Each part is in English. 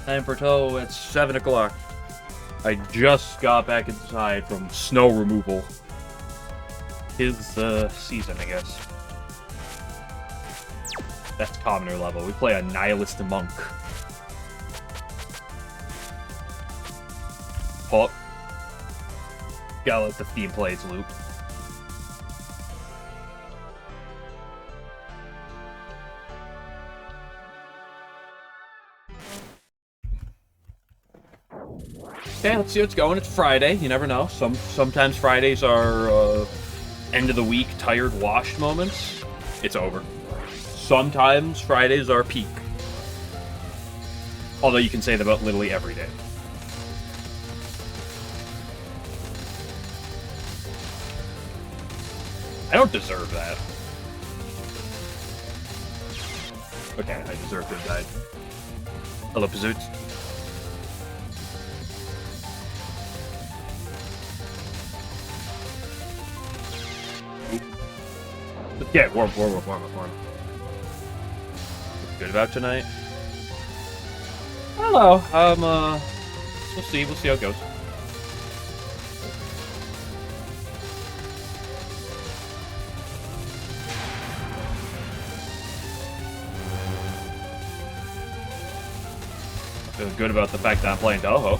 Time for Touhou at 7 o'clock. I just got back inside from snow removal. His season, I guess. That's commoner level. We play a nihilist monk. Oh. Gotta let the theme plays loop. Okay, let's see what's going. It's Friday. You never know. Sometimes Fridays are end of the week, tired, washed moments. It's over. Sometimes Fridays are peak. Although you can say that about literally every day. I don't deserve that. Okay, I deserve to die. Hello, Pazoots. Yeah, warm. What's good about tonight? I don't know. We'll see how it goes. Feeling good about the fact that I'm playing Touhou.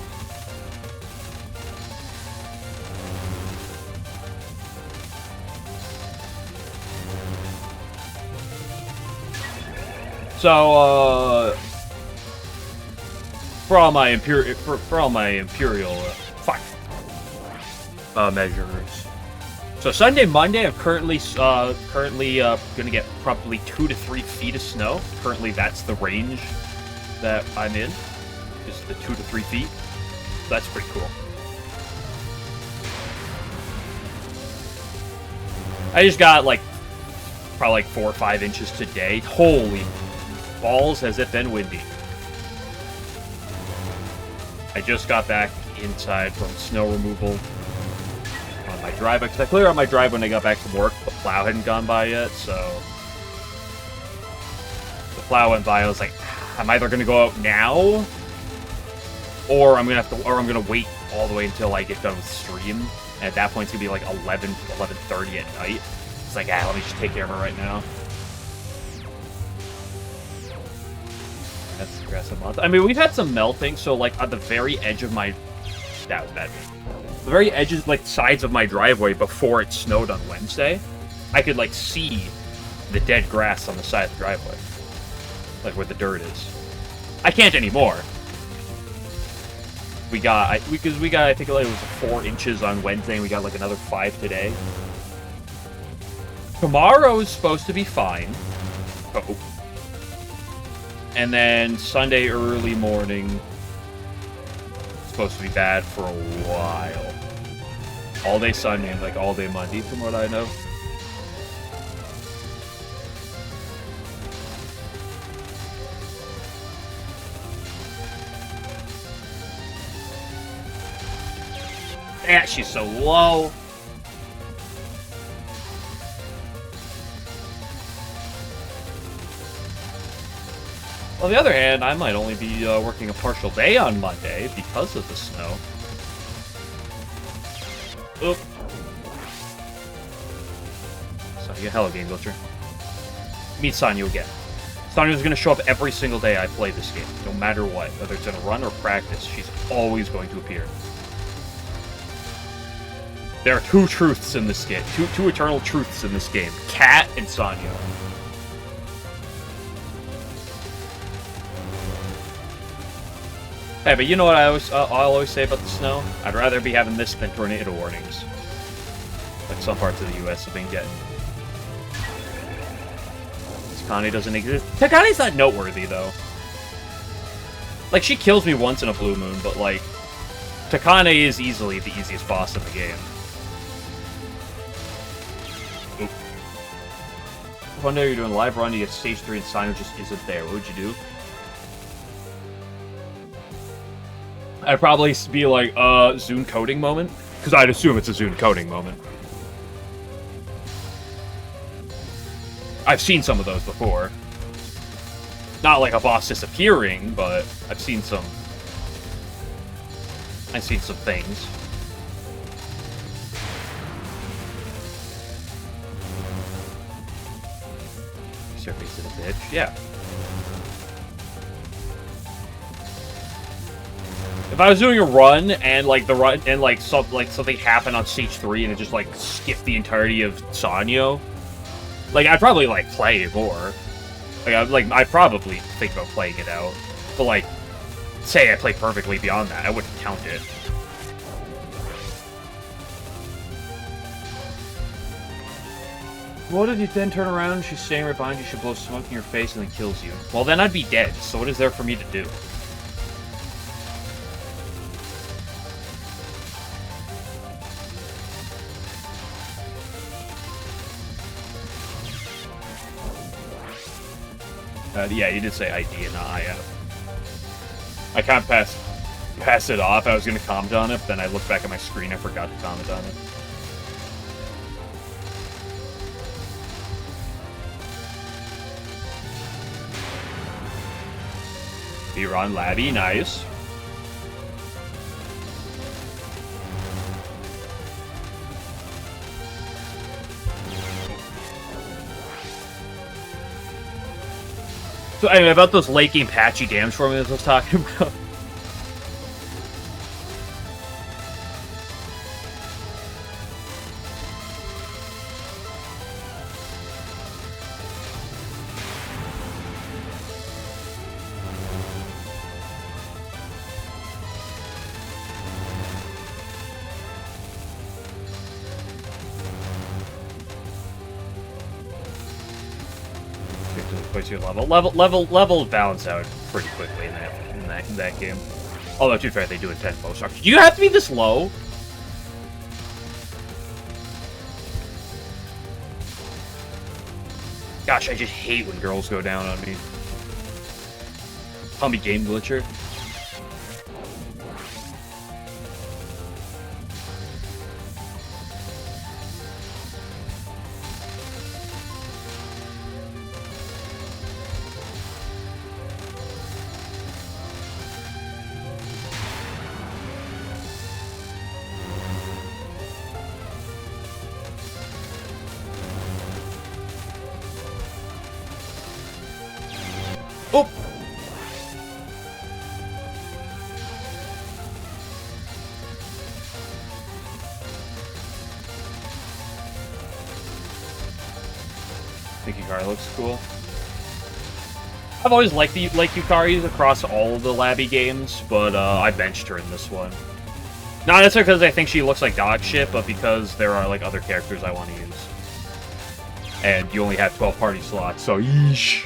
So, for all my imperial measures. So Sunday, Monday, I'm currently gonna get probably 2 to 3 feet of snow. Currently, that's the range that I'm in, is the 2 to 3 feet. That's pretty cool. I just got probably 4 or 5 inches today. Holy balls, has it been windy. I just got back inside from snow removal on my driveway, because I cleared out my drive when I got back from work. The plow hadn't gone by yet, so the plow went by. I was like, I'm either gonna go out now, or I'm gonna wait all the way until I get done with stream. And at that point, it's gonna be like 11:30 at night. It's like, let me just take care of it right now. That's the grass a month. I mean, we've had some melting, so like on the very edge of my... That was bad. The very edges, sides of my driveway before it snowed on Wednesday, I could see the dead grass on the side of the driveway. Like where the dirt is. I can't anymore. We got, I think it was 4 inches on Wednesday, and we got another 5 today. Tomorrow is supposed to be fine. Oh. And then Sunday early morning, it's supposed to be bad for a while. All day Sunday and all day Monday, from what I know. Yeah, she's so low. On the other hand, I might only be working a partial day on Monday because of the snow. Oop. Sonya, hello, Game Glitcher. Meet Sonya again. Sonya's going to show up every single day I play this game, no matter what. Whether it's in a run or practice, she's always going to appear. There are 2 truths in this game. Two eternal truths in this game. Cat and Sonya. Hey, but you know what I'll always say about the snow? I'd rather be having this than tornado warnings. Like some parts of the U.S. have been getting. Takane doesn't exist. Takane's not noteworthy, though. She kills me once in a blue moon, but, Takane is easily the easiest boss in the game. Oop. One day you're doing a live run, you get stage 3 and Sonya just isn't there. What would you do? I'd probably be Zune coding moment. Because I'd assume it's a Zune coding moment. I've seen some of those before. Not like a boss disappearing, but I've seen some things. Surface of the bitch, yeah. If I was doing a run and like something happened on stage 3 and it just like skipped the entirety of Sanyo, like I'd probably like play it more. I'd probably think about playing it out. But like, say I play perfectly beyond that, I wouldn't count it. What if you then turn around and she's standing right behind you, she blows smoke in your face and then kills you? Well, then I'd be dead, so what is there for me to do? Yeah, you did say ID and not IF. I can't pass it off. I was going to comment on it, but then I looked back at my screen, I forgot to comment on it. B-Ron Labby, nice. So anyway, about those late game patchy damage formulas I was talking about. Your level balance out pretty quickly in that game. Although, to be fair, they do intend most structure. Do you have to be this low? Gosh, I just hate when girls go down on me. Call me game glitcher. Oh! I think Yukari looks cool. I've always liked Yukari across all of the Labby games, but I benched her in this one. Not necessarily because I think she looks like dog shit, but because there are like other characters I want to use. And you only have 12 party slots, so yeesh.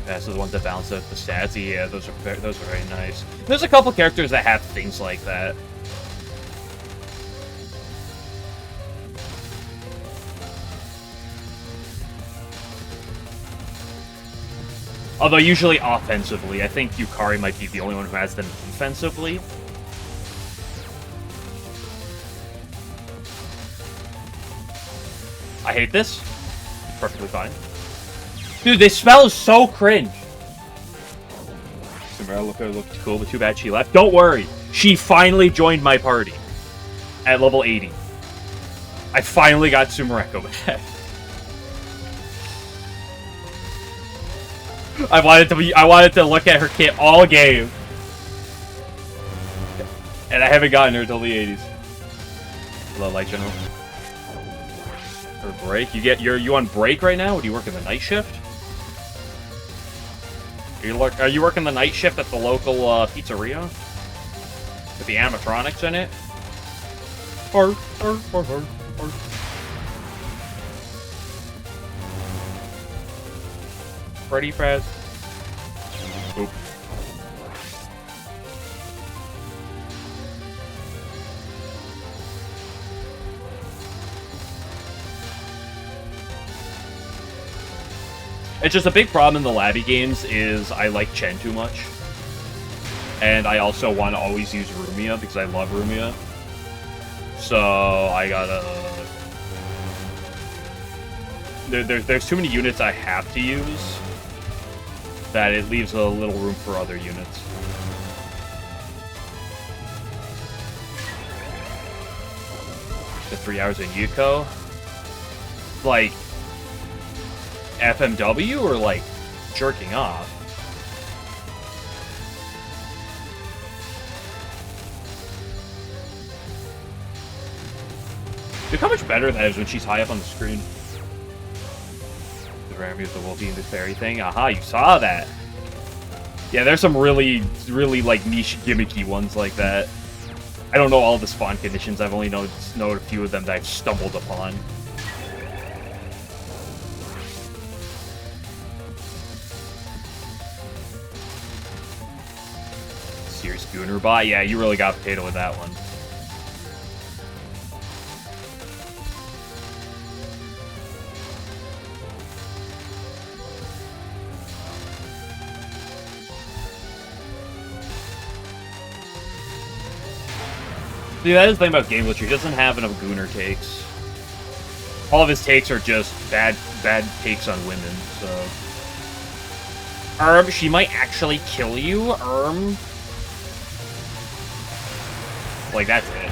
Passes the ones that balance out the stats. Yeah, those are very nice. There's a couple characters that have things like that. Although usually offensively, I think Yukari might be the only one who has them defensively. I hate this. Perfectly fine. Dude, this spell is so cringe. Samara looked cool, but too bad she left. Don't worry. She finally joined my party. At level 80. I finally got Sumareko back. I wanted to look at her kit all game. And I haven't gotten her until the 80s. Hello, Light General. Or break? You on break right now? Or do you work in the night shift? Are you working the night shift at the local pizzeria? With the animatronics in it? Or. Freddy Faz. Oop. It's just a big problem in the Labby games is I like Chen too much. And I also want to always use Rumia because I love Rumia. So I gotta... There's too many units I have to use that it leaves a little room for other units. The 3 hours in Yuko? Like... FMW or like jerking off? Look how much better that is when she's high up on the screen. The Rami with the Wolfie and the fairy thing. Aha, you saw that. Yeah, there's some really like niche gimmicky ones like that. I don't know all the spawn conditions. I've only known a few of them that I've stumbled upon. Schooner bot? Yeah, you really got potato with that one. See, that is the thing about Game Glitcher. He doesn't have enough Gooner takes. All of his takes are just bad takes on women, so... she might actually kill you, Like, that's it.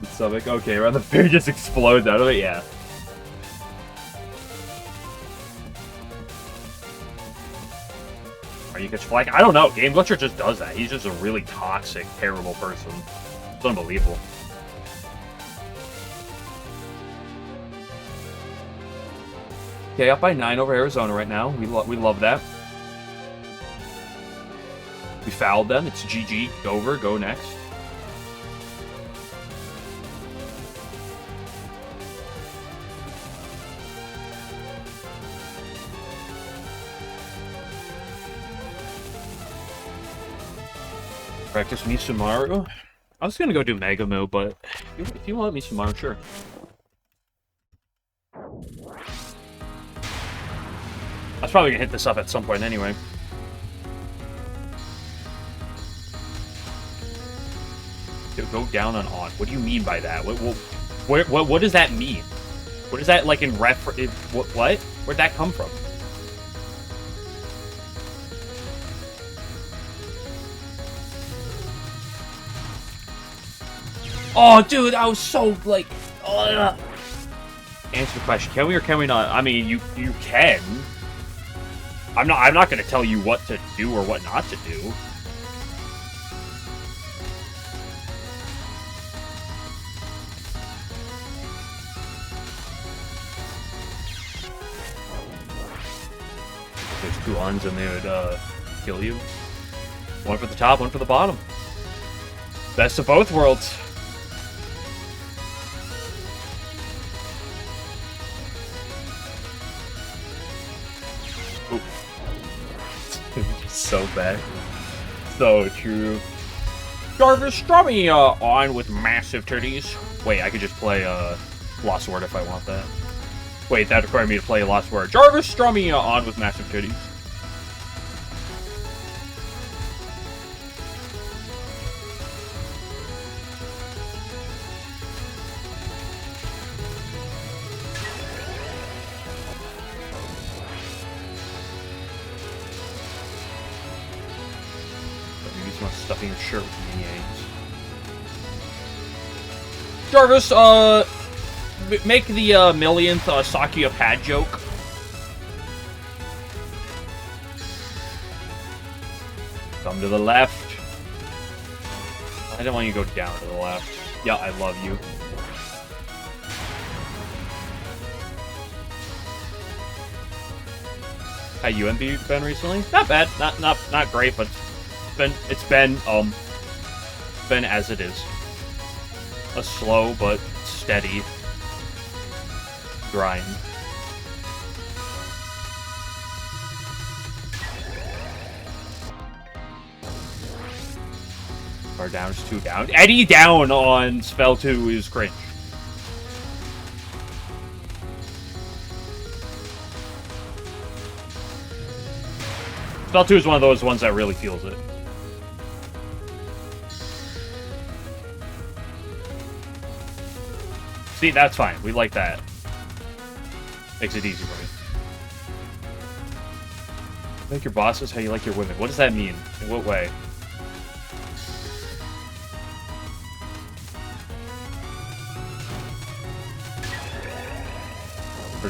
The stomach. Okay, around the bear just explodes out of it, yeah. Are you catch flag? I don't know. Game Glitcher just does that. He's just a really toxic, terrible person. It's unbelievable. Okay, up by 9 over Arizona right now. We love that. We fouled them. It's GG. Dover, go next. Practice Misumaru. I was gonna go do Mega Move, but if you want Misumaru, sure. I was probably gonna hit this up at some point anyway. Go down on on. What do you mean by that? What does that mean? What is that like in what? Where'd that come from? Oh, dude, I was so like. Answer the question: can we or can we not? I mean, you can. I'm not gonna tell you what to do or what not to do. There's 2 uns and they would kill you. One for the top, one for the bottom. Best of both worlds. So bad. So true. Jarvis, draw me on with massive titties. Wait, I could just play Lost Word if I want that. Wait, that required me to play Lost Word. Jarvis, draw me on with massive titties. Stuffing your shirt with mini eggs. Jarvis, make the millionth Sakia pad joke. Come to the left. I don't want you to go down to the left. Yeah, I love you. How UMB been recently? Not bad. Not great, but it's been as it is. A slow but steady grind. Or down is 2 down. Eddie down on spell 2 is cringe. Spell 2 is one of those ones that really feels it. See, that's fine. We like that. Makes it easy for you. Like your bosses how you like your women. What does that mean? In what way?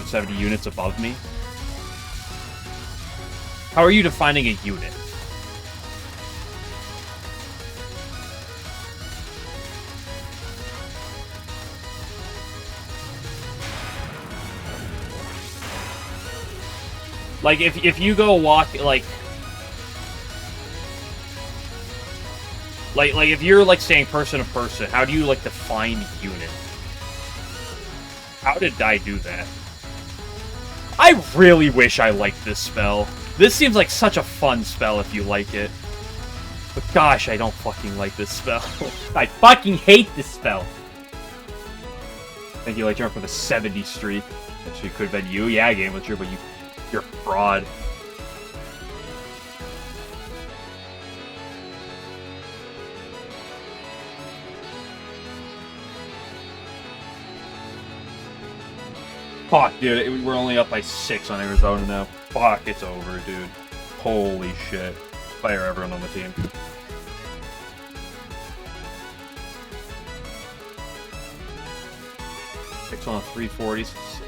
70 units above me? How are you defining a unit? Like, if you go walk, like, if you're, like, saying person to person, how do you, like, define unit? How did I do that? I really wish I liked this spell. This seems like such a fun spell if you like it. But gosh, I don't fucking like this spell. I fucking hate this spell. Thank you, like, you're for the 70 streak. Actually, could have been you. Yeah, Game Witcher, but you're a fraud. Fuck, dude, we're only up by 6 on Arizona now. Fuck, it's over, dude. Holy shit. Fire everyone on the team. Six on a 340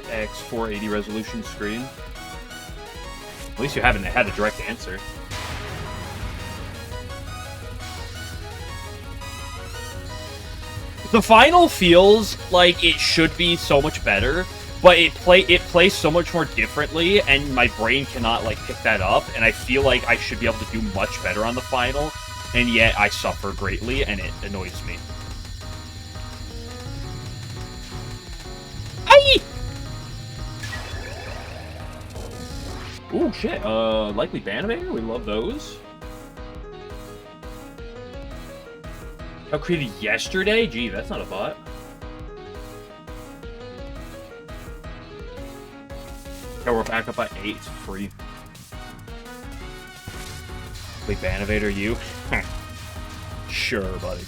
x 480 resolution screen. At least you haven't had a direct answer. The final feels like it should be so much better, but it plays so much more differently, and my brain cannot, like, pick that up, and I feel like I should be able to do much better on the final, and yet I suffer greatly, and it annoys me. Aye! Ooh, shit. Likely Banimator? We love those. I created yesterday? Gee, that's not a bot. Yeah, we're back up by 8. It's free. Wait, Banimator, you? Sure, buddy.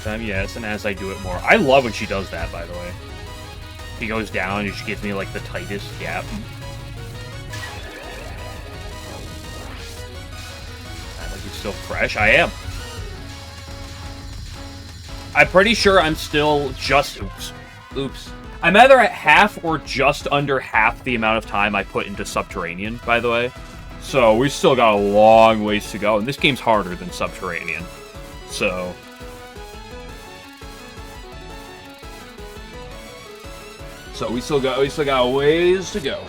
Time, yes, and as I do it more. I love when she does that, by the way. She goes down and she gives me, like, the tightest gap. Like, he's still fresh. I am. I'm pretty sure I'm still just... Oops. I'm either at half or just under half the amount of time I put into Subterranean, by the way. So, we still got a long ways to go, and this game's harder than Subterranean. So... So we still got a ways to go.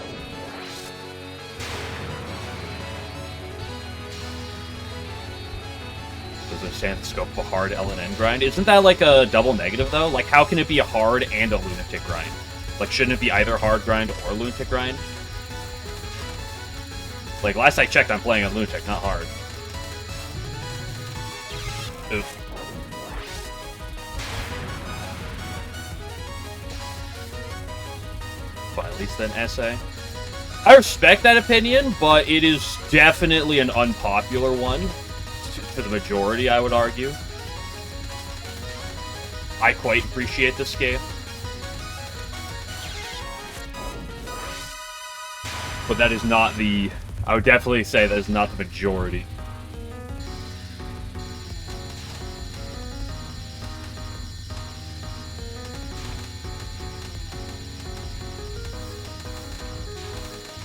Does a Santhoscope a hard LNN grind? Isn't that like a double negative though? Like, how can it be a hard and a lunatic grind? Like, shouldn't it be either hard grind or lunatic grind? Like, last I checked, I'm playing on lunatic, not hard. Oof. At least then essay. I respect that opinion, but it is definitely an unpopular one to the majority, I would argue. I quite appreciate this game, but that is not the... I would definitely say that is not the majority.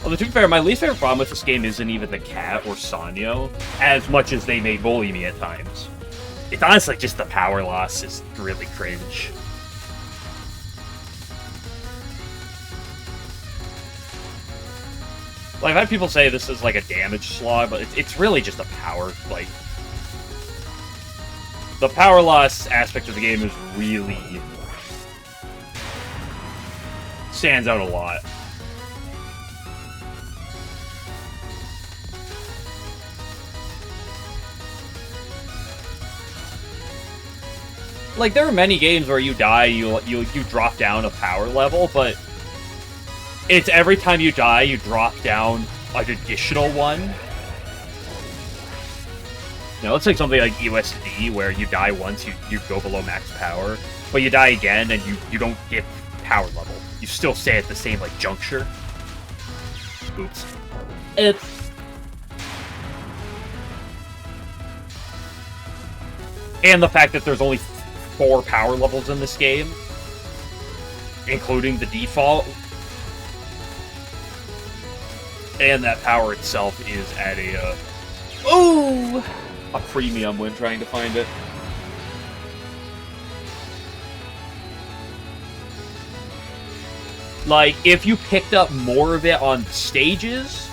Although, to be fair, my least favorite problem with this game isn't even the cat or Sanyo, as much as they may bully me at times. It's honestly just the power loss is really cringe. Like, I've had people say this is like a damage slog, but it's really just a power, like... The power loss aspect of the game is really... stands out a lot. Like, there are many games where you die, you drop down a power level, but it's every time you die, you drop down an additional one. You know, let's take something like USD, where you die once, you go below max power, but you die again, and you don't get power level. You still stay at the same, like, juncture. Oops. And the fact that there's only 4 power levels in this game, including the default, and that power itself is at a premium when trying to find it. Like, if you picked up more of it on stages,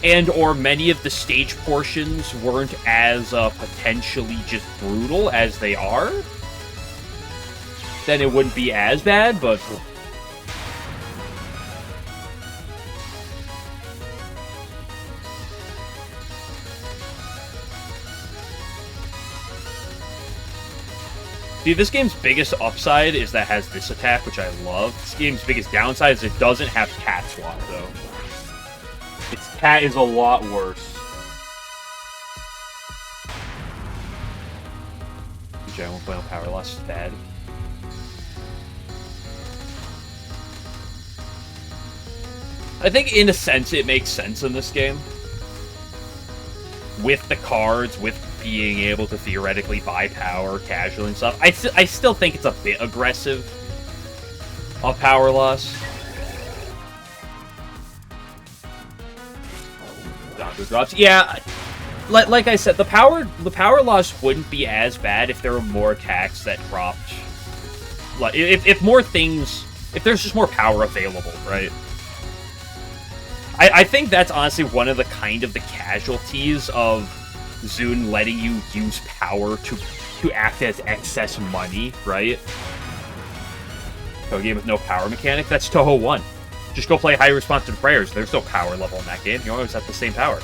and or many of the stage portions weren't as potentially just brutal as they are, then it wouldn't be as bad, but... See, this game's biggest upside is that it has this attack, which I love. This game's biggest downside is it doesn't have cat swap, though. Its cat is a lot worse. General final power loss is bad. I think, in a sense, it makes sense in this game. With the cards, with being able to theoretically buy power casually and stuff. I still think it's a bit aggressive on power loss. Doctor drops. Yeah, like I said, the power loss wouldn't be as bad if there were more attacks that dropped. Like, if more things, if there's just more power available, right? I think that's honestly one of the the casualties of Zune letting you use power to act as excess money, right? So a game with no power mechanic, that's Touhou 1. Just go play High Responsive Prayers. There's no power level in that game. You always have the same power.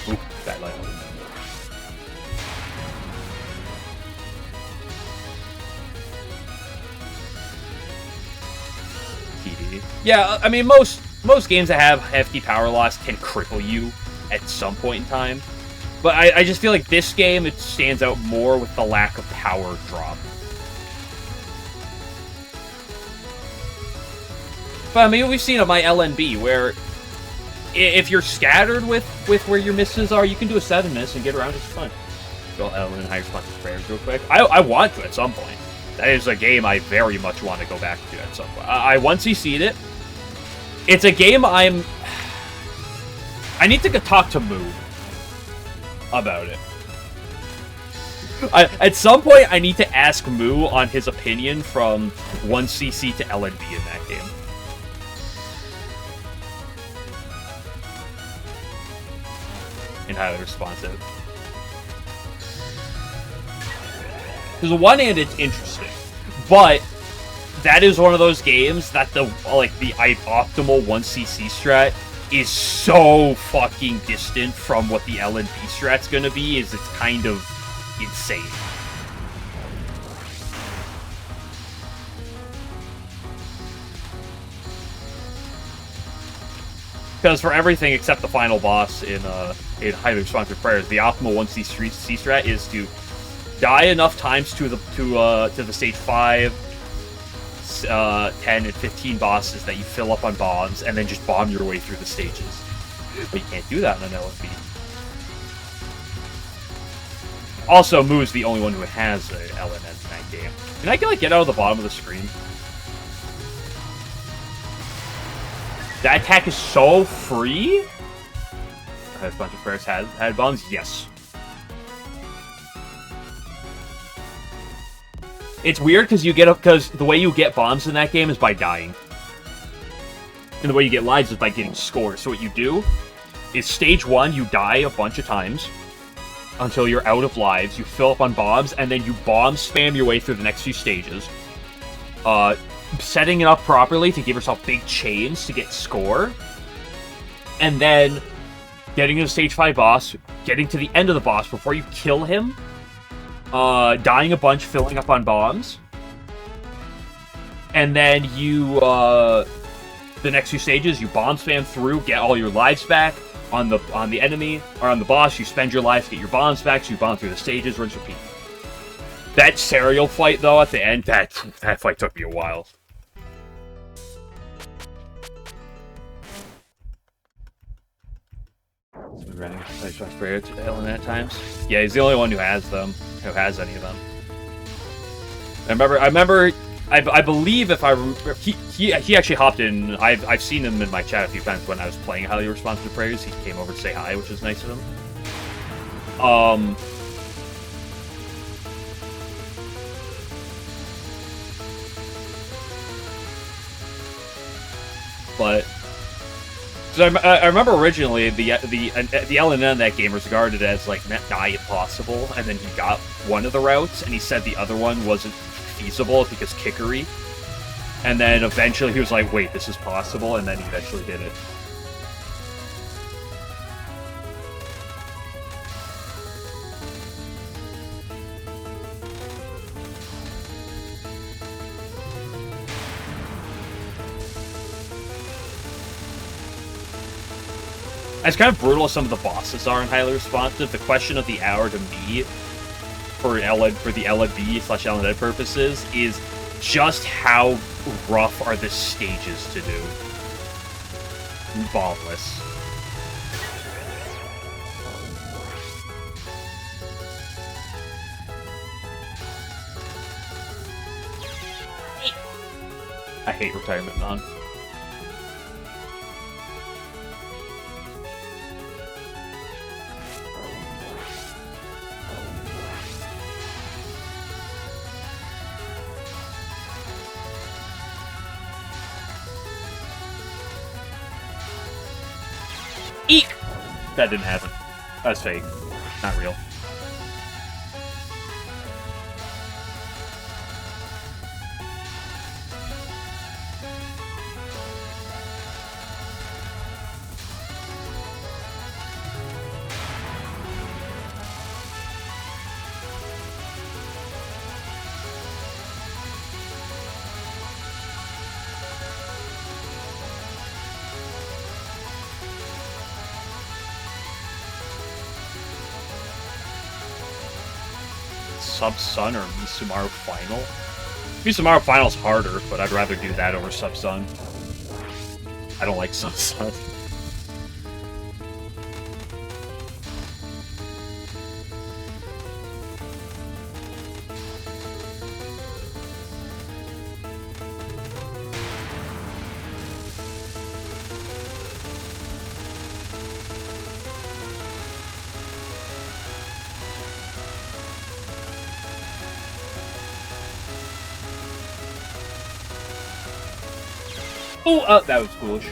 Oop, bad light. PD. Yeah, I mean, most games that have hefty power loss can cripple you at some point in time. But I just feel like this game, it stands out more with the lack of power drop. But I mean, we've seen it my LNB, where if you're scattered with where your misses are, you can do a 7 miss and get around just fine. Go LNN High Responsive Prayers real quick. I want to at some point. That is a game I very much want to go back to at some point. I once CC'd it. It's a game I need to talk to Moo about it. At some point, I need to ask Moo on his opinion from 1cc to LNB in that game. And highly responsive. Because on one hand, it's interesting, but that is one of those games that the optimal 1cc strat is so fucking distant from what the LNB strat's gonna be, it's kind of insane. Because for everything except the final boss in Highly Responsive Prayers, the optimal 1cc strat is to die enough times to the stage 5, 10, and 15 bosses that you fill up on bombs, and then just bomb your way through the stages. But you can't do that in an LNB. Also, Moo is the only one who has a LNN in that game. Can I get out of the bottom of the screen? That attack is so free. A bunch of prayers had bombs. Yes. It's weird because the way you get bombs in that game is by dying, and the way you get lives is by getting scores. So what you do is stage 1, you die a bunch of times until you're out of lives. You fill up on bombs, and then you bomb spam your way through the next few stages. Setting it up properly to give yourself big chains to get score. And then getting to the stage 5 boss, getting to the end of the boss before you kill him, dying a bunch, filling up on bombs. And then you, the next few stages, you bomb spam through, get all your lives back. On the enemy, or on the boss, you spend your life to get your bombs back, so you bomb through the stages, rinse, repeat. That serial fight, though, at the end, that fight took me a while. Running flashback prayer to LNN at times. Yeah, he's the only one who has them, who has any of them. I believe if I remember, he actually hopped in. I've seen him in my chat a few times when I was playing Highly Responsive Prayers. He came over to say hi, which was nice of him. But I remember originally the LNN in that game was regarded as like nigh impossible, and then he got one of the routes, and he said the other one wasn't feasible because kickery. And then eventually he was like, wait, this is possible, and then he eventually did it. As kind of brutal as some of the bosses are in Highly Responsive, the question of the hour to me for the LNB/LNN purposes is just how rough are the stages to do. Bombless. I hate Retirement Non. Eek! That didn't happen. That's fake. Not real. Sub-Sun or Misumaru Final? Misumaru Final's harder, but I'd rather do that over Sub-Sun. I don't like Sub-Sun. Oh, that was foolish.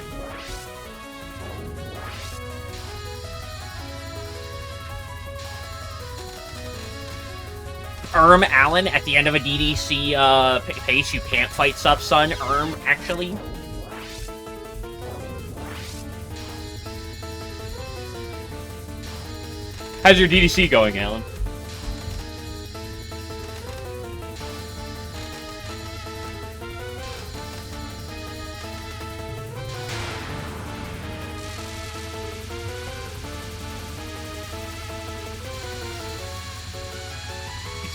Alan, at the end of a DDC pace, you can't fight Sub-Sun. Actually. How's your DDC going, Alan?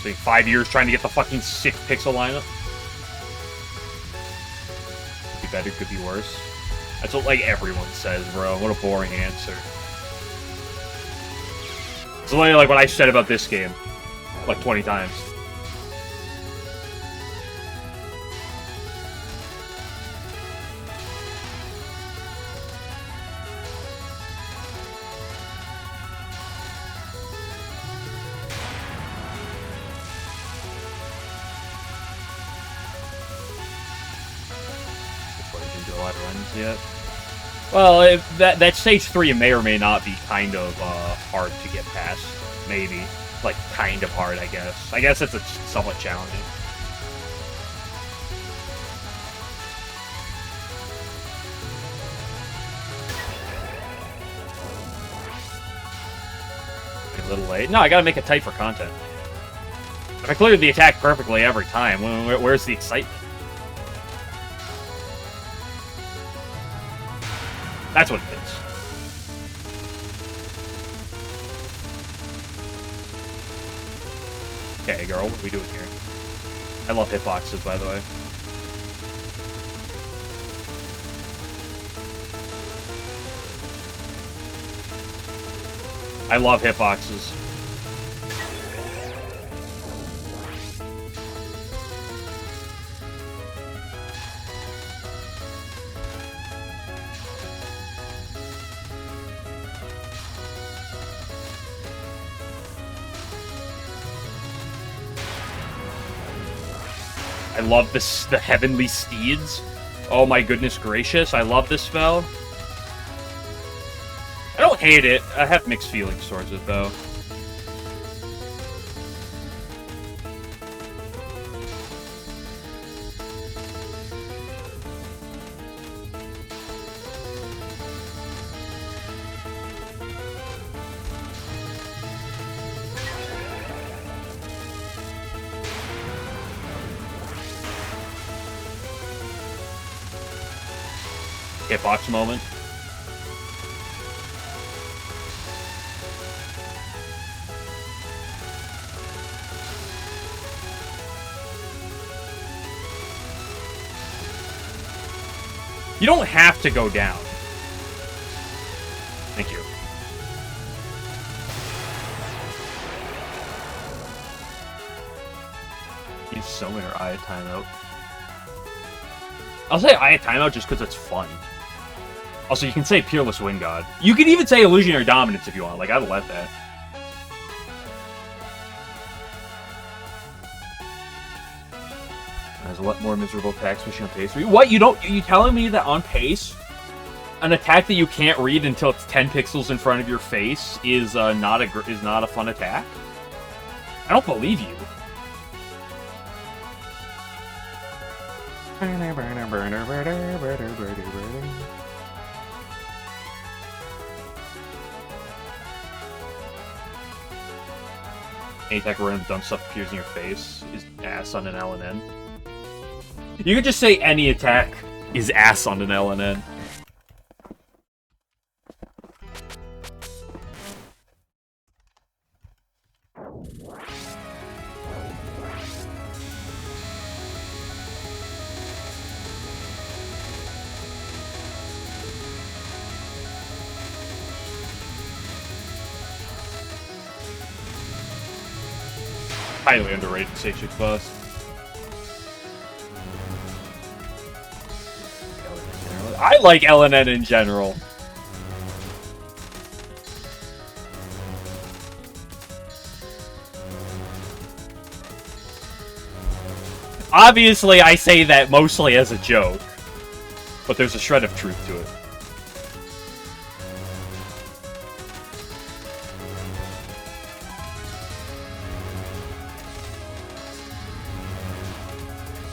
Spending 5 years trying to get the fucking 6-pixel lineup. Could be better, could be worse. That's what, like, everyone says, bro. What a boring answer. It's only like what I said about this game. Like 20 times. letter ends yet. Well, that stage 3 may or may not be kind of hard to get past. Maybe. Like, kind of hard, I guess. I guess it's somewhat challenging. A little late. No, I gotta make it tight for content. If I cleared the attack perfectly every time, where's the excitement? That's what it is. Okay, girl, what are we doing here? I love hitboxes, by the way. I love hitboxes. I love this, the Heavenly Steeds. Oh my goodness gracious, I love this spell. I don't hate it. I have mixed feelings towards it, though. Hitbox moment. You don't have to go down. Thank you. Use Summon or Eye of Timeout. I'll say Eye of Timeout just because it's fun. Also, you can say Peerless Wind God. You can even say Illusionary Dominance if you want. Like, I'd let that. There's a lot more miserable attacks, especially on pace. What? You don't? Are you telling me that on pace, an attack that you can't read until it's 10 pixels in front of your face is not a fun attack? I don't believe you. Any attack where random dumb stuff appears in your face is ass on an LNN. You could just say any attack is ass on an LNN. Highly underrated stage 6 boss. I like LNN in general. Obviously, I say that mostly as a joke, but there's a shred of truth to it.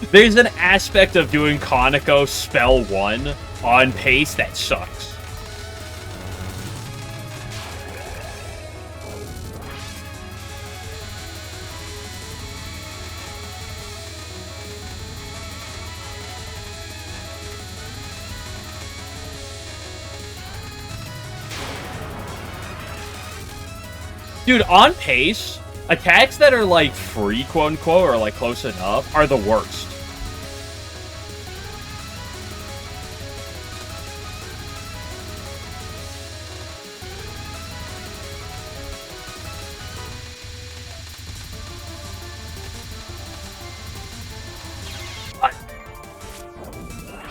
There's an aspect of doing Konako Spell 1 on pace that sucks. Dude, on pace, attacks that are like free, quote unquote, or like close enough, are the worst.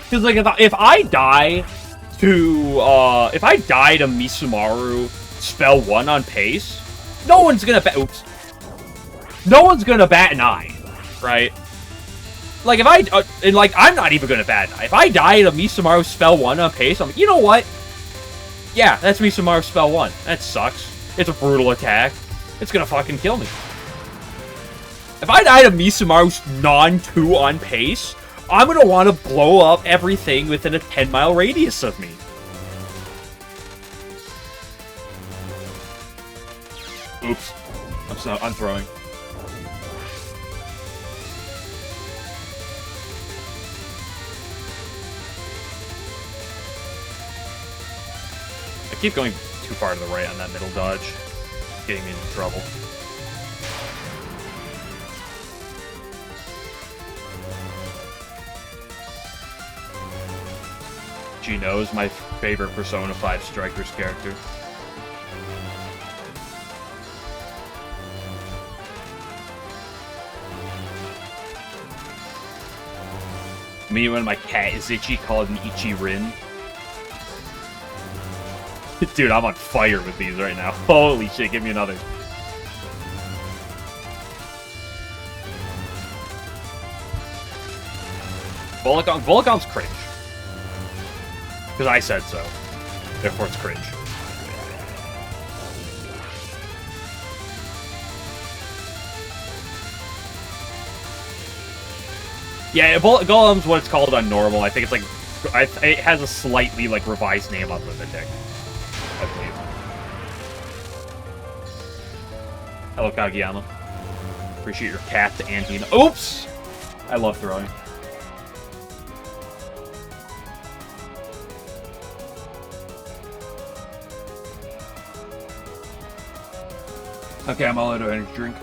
Because like if I die to Misumaru Spell 1 on pace, no one's gonna bat an eye, right? Like, if I... and, like, I'm not even good at bad. If I die to Misamaru spell 1 on pace, I'm like, you know what? Yeah, that's Misamaru spell 1. That sucks. It's a brutal attack. It's gonna fucking kill me. If I die to Misamaru's non-2 on pace, I'm gonna want to blow up everything within a 10-mile radius of me. Oops. I'm throwing. I keep going too far to the right on that middle dodge. Getting me into trouble. Gino is my favorite Persona 5 Strikers character. Me when my cat is itchy, call it an Ichi Rin. Dude, I'm on fire with these right now. Holy shit, give me another. Volcom's cringe. Because I said so. Therefore it's cringe. Yeah, Golem's what it's called on normal. I think it's like... it has a slightly, like, revised name on the deck. I believe. Hello, Kageyama. Appreciate your cat, Antina. Oops! I love throwing. Okay, I'm all out of energy drink.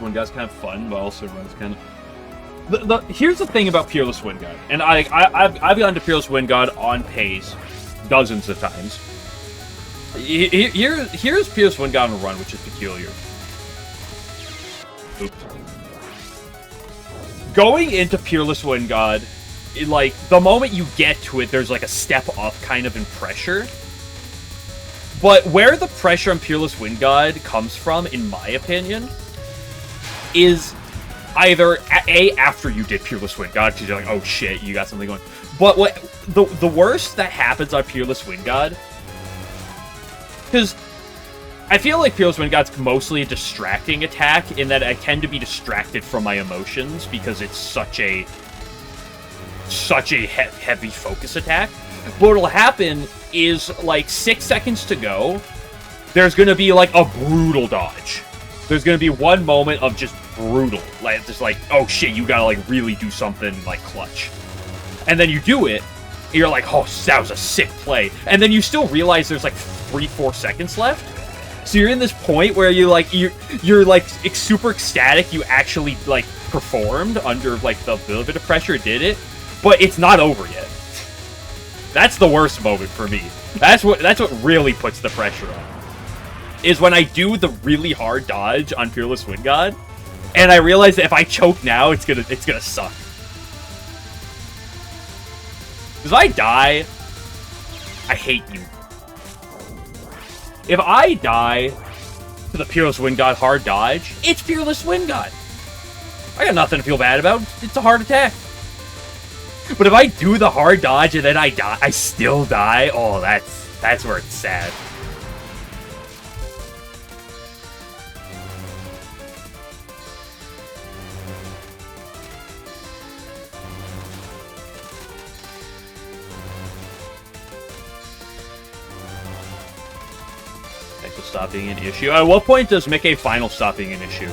Wind God's kind of fun, but also runs kind of... Here's the thing about Peerless Wind God, and I've gotten to Peerless Wind God on pace dozens of times. Here's Peerless Wind God on a run, which is peculiar. Oops. Going into Peerless Wind God, like, the moment you get to it, there's like a step up kind of in pressure. But where the pressure on Peerless Wind God comes from, in my opinion, is either after you did Peerless Wind God, because you're like, oh shit, you got something going. But what the worst that happens on Peerless Wind God, because I feel like Peerless Wind God's mostly a distracting attack, in that I tend to be distracted from my emotions because it's such a heavy focus attack. But what'll happen is, like, 6 seconds to go, there's gonna be, like, a brutal dodge. There's gonna be one moment of just brutal. Like, just like, oh shit, you gotta, like, really do something, like, clutch. And then you do it, and you're like, oh, that was a sick play. And then you still realize there's, like, 3-4 seconds left. So you're in this point where you, like, you're like, super ecstatic you actually, like, performed under, like, the little bit of pressure, did it. But it's not over yet. That's the worst moment for me. That's what really puts the pressure on. Is when I do the really hard dodge on Peerless Wind God, and I realize that if I choke now, it's gonna suck. Because if I die, I hate you. If I die to the Peerless Wind God hard dodge, it's Peerless Wind God. I got nothing to feel bad about. It's a hard attack. But if I do the hard dodge and then I die, I still die, oh, that's where it's sad. That could stop being an issue. At what point does Mickey Final stop being an issue?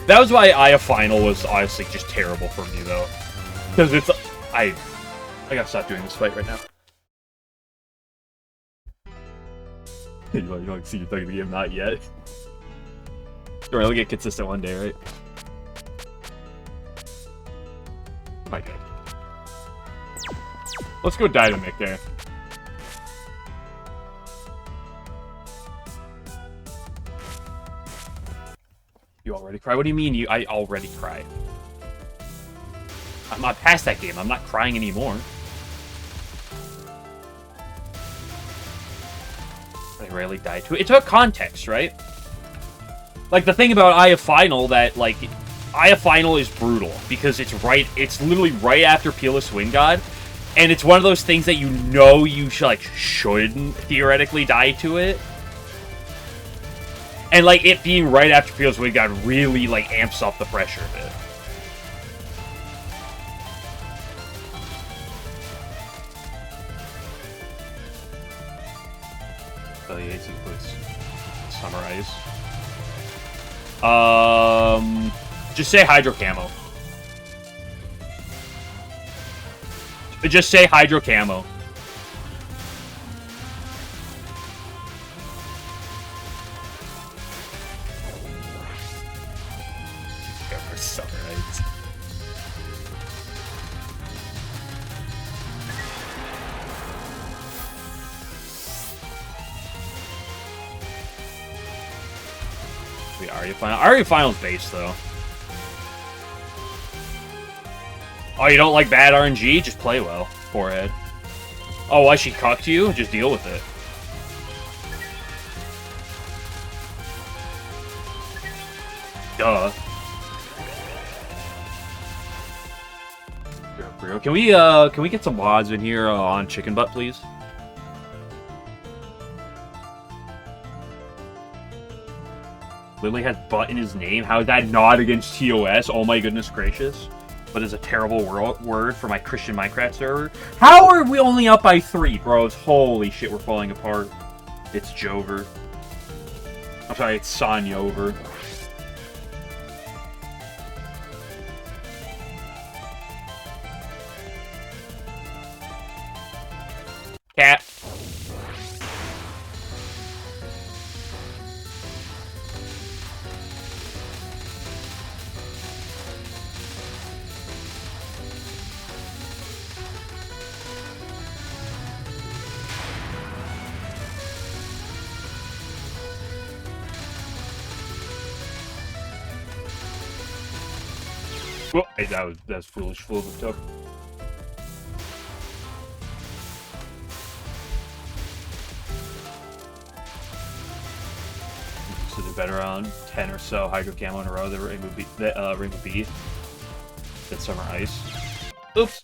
That was why Aya Final was honestly just terrible for me, though. Because it's... I gotta stop doing this fight right now. You want to see your thug in the game? Not yet. Alright, we'll get consistent one day, right? My god. Let's go Dynamic there. You already cry? What do you mean I already cry? I'm not past that game. I'm not crying anymore. I rarely die to it. It took context, right? Like, the thing about Eye of Final that, like, Eye of Final is brutal because it's literally right after Peerless Wind God, and it's one of those things that you know you shouldn't theoretically die to it. And, like, it being right after Peerless Wind God really, like, amps up the pressure a bit. Affiliates includes Summer Ice. Just say Hydro Camo. Just say Hydro Camo. Summer Ice. The Aria Final. Aria Final's base, though. Oh, you don't like bad RNG? Just play well. Forehead. Oh, why she cucked you? Just deal with it. Duh. Can we get some mods in here on Chicken Butt, please? Literally has butt in his name. How is that not against TOS? Oh my goodness gracious. But it's a terrible word for my Christian Minecraft server. How are we only up by 3, bros? Holy shit, we're falling apart. It's Jover. I'm sorry, it's Sonyover. Cat. Well, hey, that's foolish. Full of tough. So they're better on 10 or so Hydro Camo in a row. The Rainbow B. Then Summer Ice. Oops.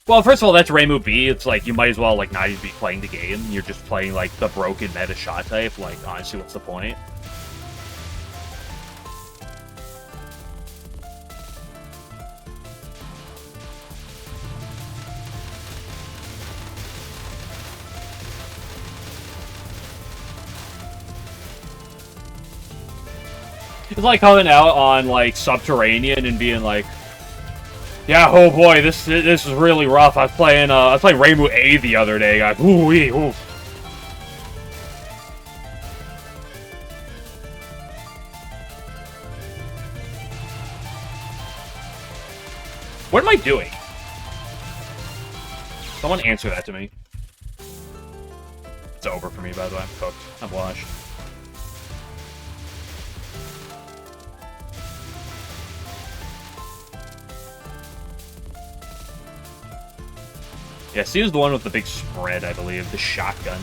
Well, first of all, that's Rainbow B. It's like you might as well like not even be playing the game. You're just playing like the broken meta shot type. Like honestly, what's the point? It's like coming out on like Subterranean and being like, "Yeah, oh boy, this is really rough." I was playing Rainbow A the other day, guys. Ooh wee, ooh. What am I doing? Someone answer that to me. It's over for me, by the way. I'm cooked. I'm washed. Yeah, C was the one with the big spread, I believe. The shotgun.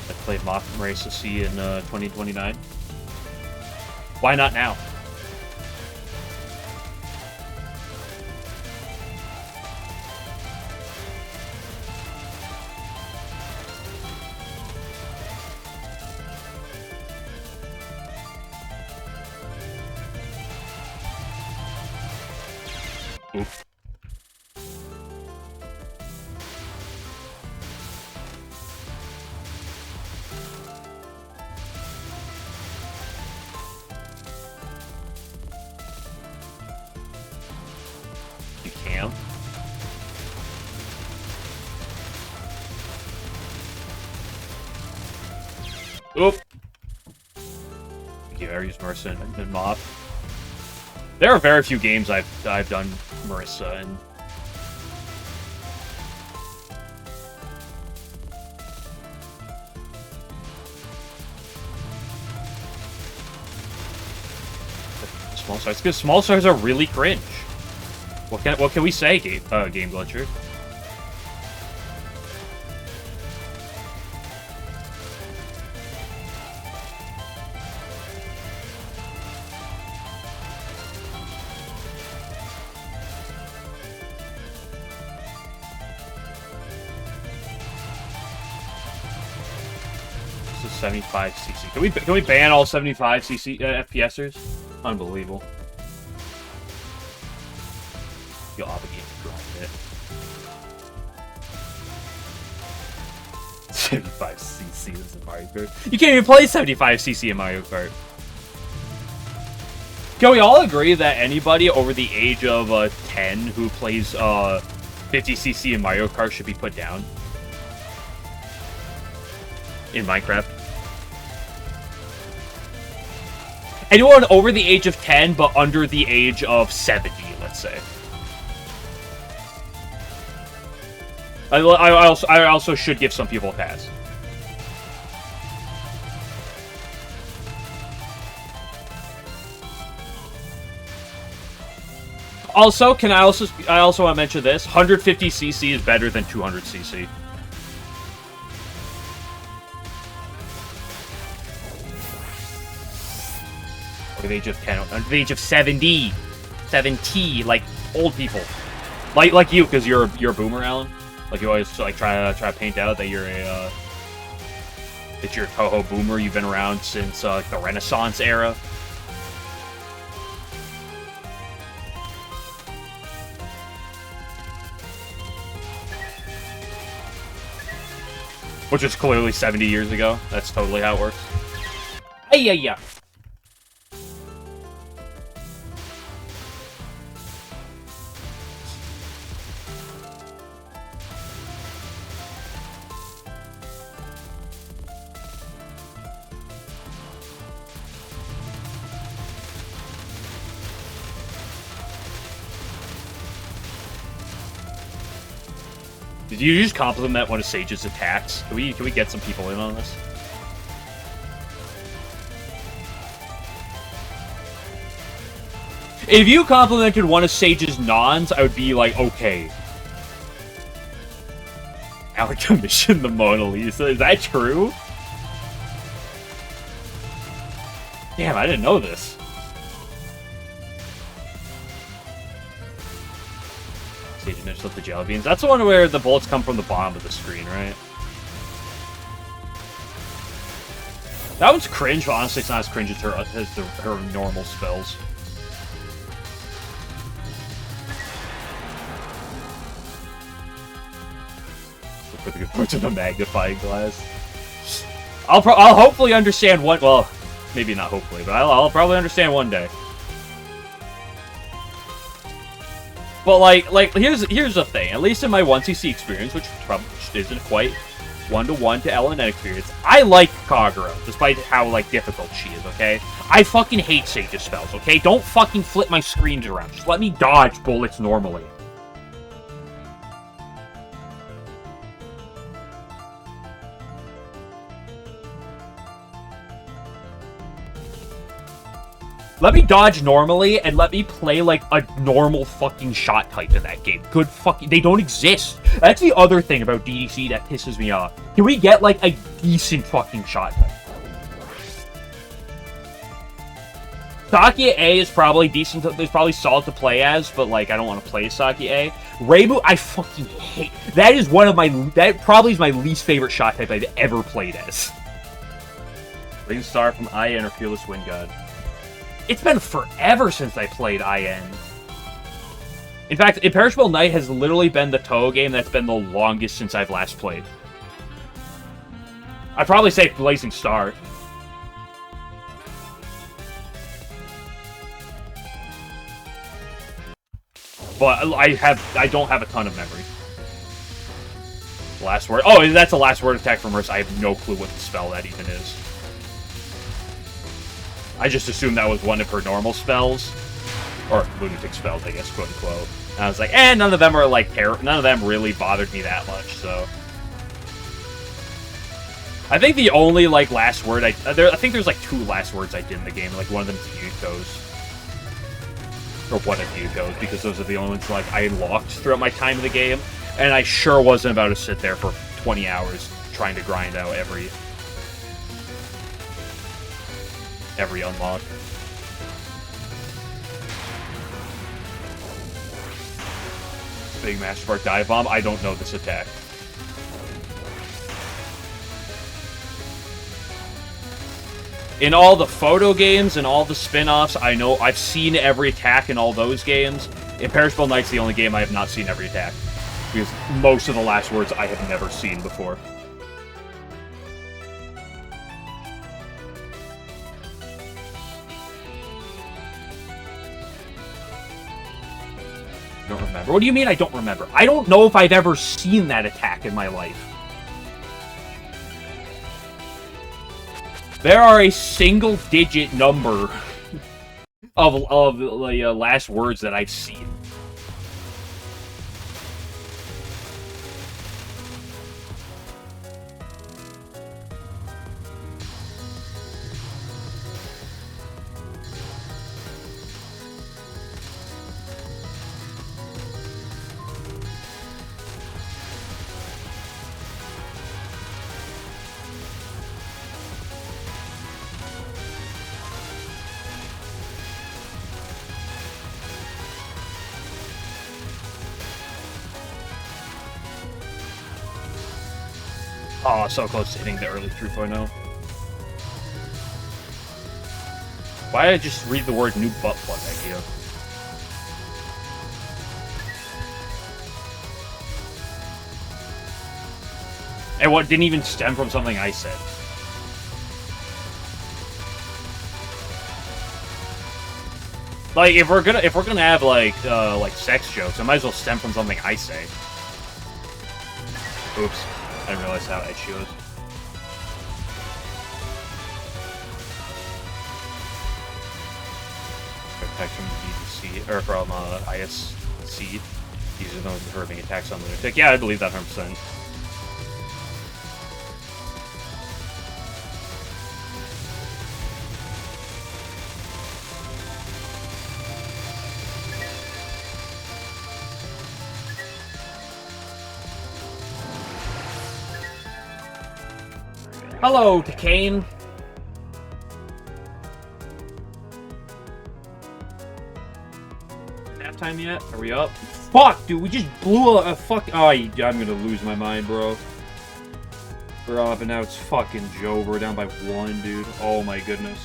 I played Moth Race to C in 2029. Why not now? Oops. You can. Oop. Thank you. I used Mercy and Moth. There are very few games I've done Marissa in. small stars? Because small stars are really cringe. What can we say, Game Glitcher? This is 75 CC. Can we ban all 75 CC FPSers? Unbelievable. Feel obligated to grind it. 75 CC is in Mario Kart. You can't even play 75 CC in Mario Kart. Can we all agree that anybody over the age of 10 who plays 50 CC in Mario Kart should be put down? In Minecraft? Anyone over the age of 10 but under the age of 70, let's say. I also should give some people a pass. Also, I also want to mention this. 150cc is better than 200cc. Or the age of 10, under the age of 70. 70, like old people. Like you, because you're a boomer, Alan. Like you always like try to paint out that you're a Touhou boomer. You've been around since like the Renaissance era. Which is clearly 70 years ago. That's totally how it works. Ay-ya-ya. Did you just compliment one of Sage's attacks? Can we get some people in on this? If you complimented one of Sage's nons, I would be like, okay. Alan commissioned the Mona Lisa. Is that true? Damn, I didn't know this. Sage initial with the jelly beans. That's the one where the bullets come from the bottom of the screen, right? That one's cringe, but honestly, it's not as cringe as her normal spells. Look for the good parts of the magnifying glass. I'll hopefully understand one. Well, maybe not hopefully, but I'll probably understand one day. But like here's the thing. At least in my 1cc experience, which probably isn't quite one-to-one to LNN experience, I like Kagura, despite how like difficult she is. Okay, I fucking hate Sage's spells. Okay, don't fucking flip my screens around. Just let me dodge bullets normally. Let me dodge normally, and let me play, like, a normal fucking shot type in that game. Good fucking... They don't exist. That's the other thing about DDC that pisses me off. Can we get, like, a decent fucking shot type? Sakia A is probably decent. It's probably solid to play as, but, like, I don't want to play Sakia A. Reibu, I fucking hate. That is one of my... That probably is my least favorite shot type I've ever played as. Radiant Star from IN or Fearless Wind God. It's been forever since I played IN. In fact, Imperishable Night has literally been the Touhou game that's been the longest since I've last played. I'd probably say Blazing Star. But I don't have a ton of memory. Last word. Oh, that's a last word attack from Mercy. I have no clue what the spell that even is. I just assumed that was one of her normal spells. Or lunatic spells, I guess, quote unquote. And I was like, none of them are like none of them really bothered me that much, so. I think the only like last word I think there's like 2 last words I did in the game, like one of them's Yuto's. or one of Yuko's, because those are the only ones like I locked throughout my time in the game, and I sure wasn't about to sit there for 20 hours trying to grind out every unlock. Big Master Part Dive Bomb. I don't know this attack. In all the photo games and all the spin-offs, I know I've seen every attack in all those games. Imperishable Knight's the only game I have not seen every attack, because most of the last words I have never seen before. I don't remember. What do you mean I don't remember? I don't know if I've ever seen that attack in my life. There are a single-digit number of the last words that I've seen. Oh, so close to hitting the early 3.0. Why did I just read the word new butt plug idea? And what didn't even stem from something I said. Like, if we're gonna have like sex jokes, it might as well stem from something I say. Oops. I didn't realize how edgy she was. Attack from BDC, or from ISC. These are those hurting attacks on Lunatic. Yeah, I believe that 100%. Hello, Takane. Nap time yet? Are we up? Fuck, dude, we just blew a fuck. Oh, I'm gonna lose my mind, bro. We're up, and now it's fucking Joe. We're down by 1, dude. Oh my goodness.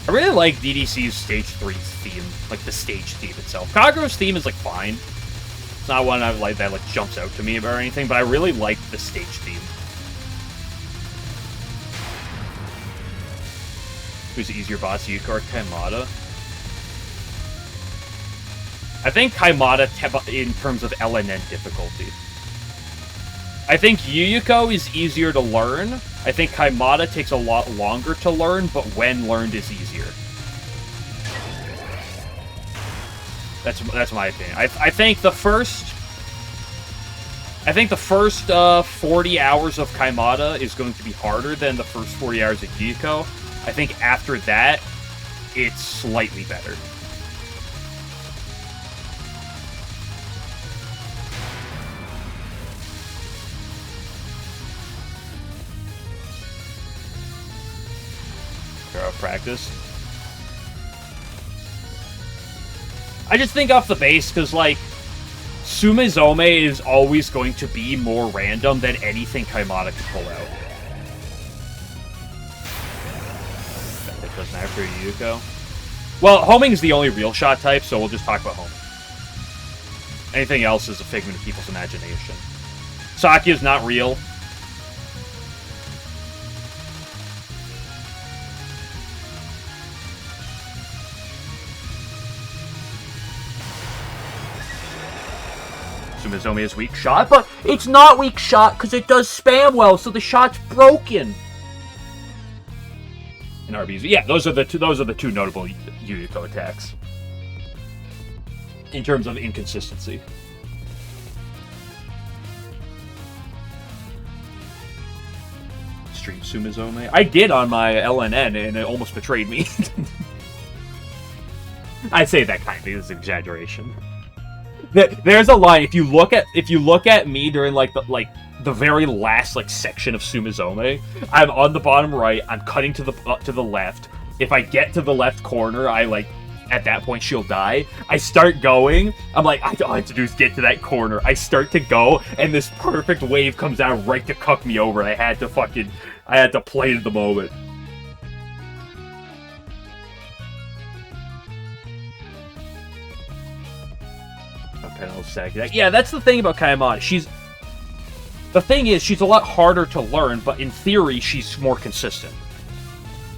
I really like DDC's Stage 3 theme, like the stage theme itself. Kaguro's theme is like fine. It's not one I've like that like jumps out to me or anything, but I really like the stage theme. Who's the easier boss, Yuka or Kaimata? I think Kaimata in terms of LNN difficulty. I think Yuyuko is easier to learn. I think Kaimata takes a lot longer to learn, but when learned is easier. That's my opinion. I think the first 40 hours of Kaimata is going to be harder than the first 40 hours of Yuyuko. I think after that, it's slightly better. Practice. I just think off the base, because, like, Sumizome is always going to be more random than anything Kaimata could pull out. That doesn't matter for Yuko. Well, homing is the only real shot type, so we'll just talk about homing. Anything else is a figment of people's imagination. Saki is not real. Sumizome is weak shot, but it's not weak shot because it does spam well, so the shot's broken. And RBs, yeah, those are the two notable Yuyuko attacks in terms of inconsistency. Stream Sumizome. I did on my LNN, and it almost betrayed me. I'd say that kind of is an exaggeration. There's a line. If you look at me during the very last section of Sumizome, I'm on the bottom right. I'm cutting to the left. If I get to the left corner, at that point she'll die. I start going. I'm like, all I have to do is get to that corner. I start to go, and this perfect wave comes down right to cuck me over. I had to play in the moment. Yeah, that's the thing about Kayamata. The thing is, she's a lot harder to learn, but in theory, she's more consistent.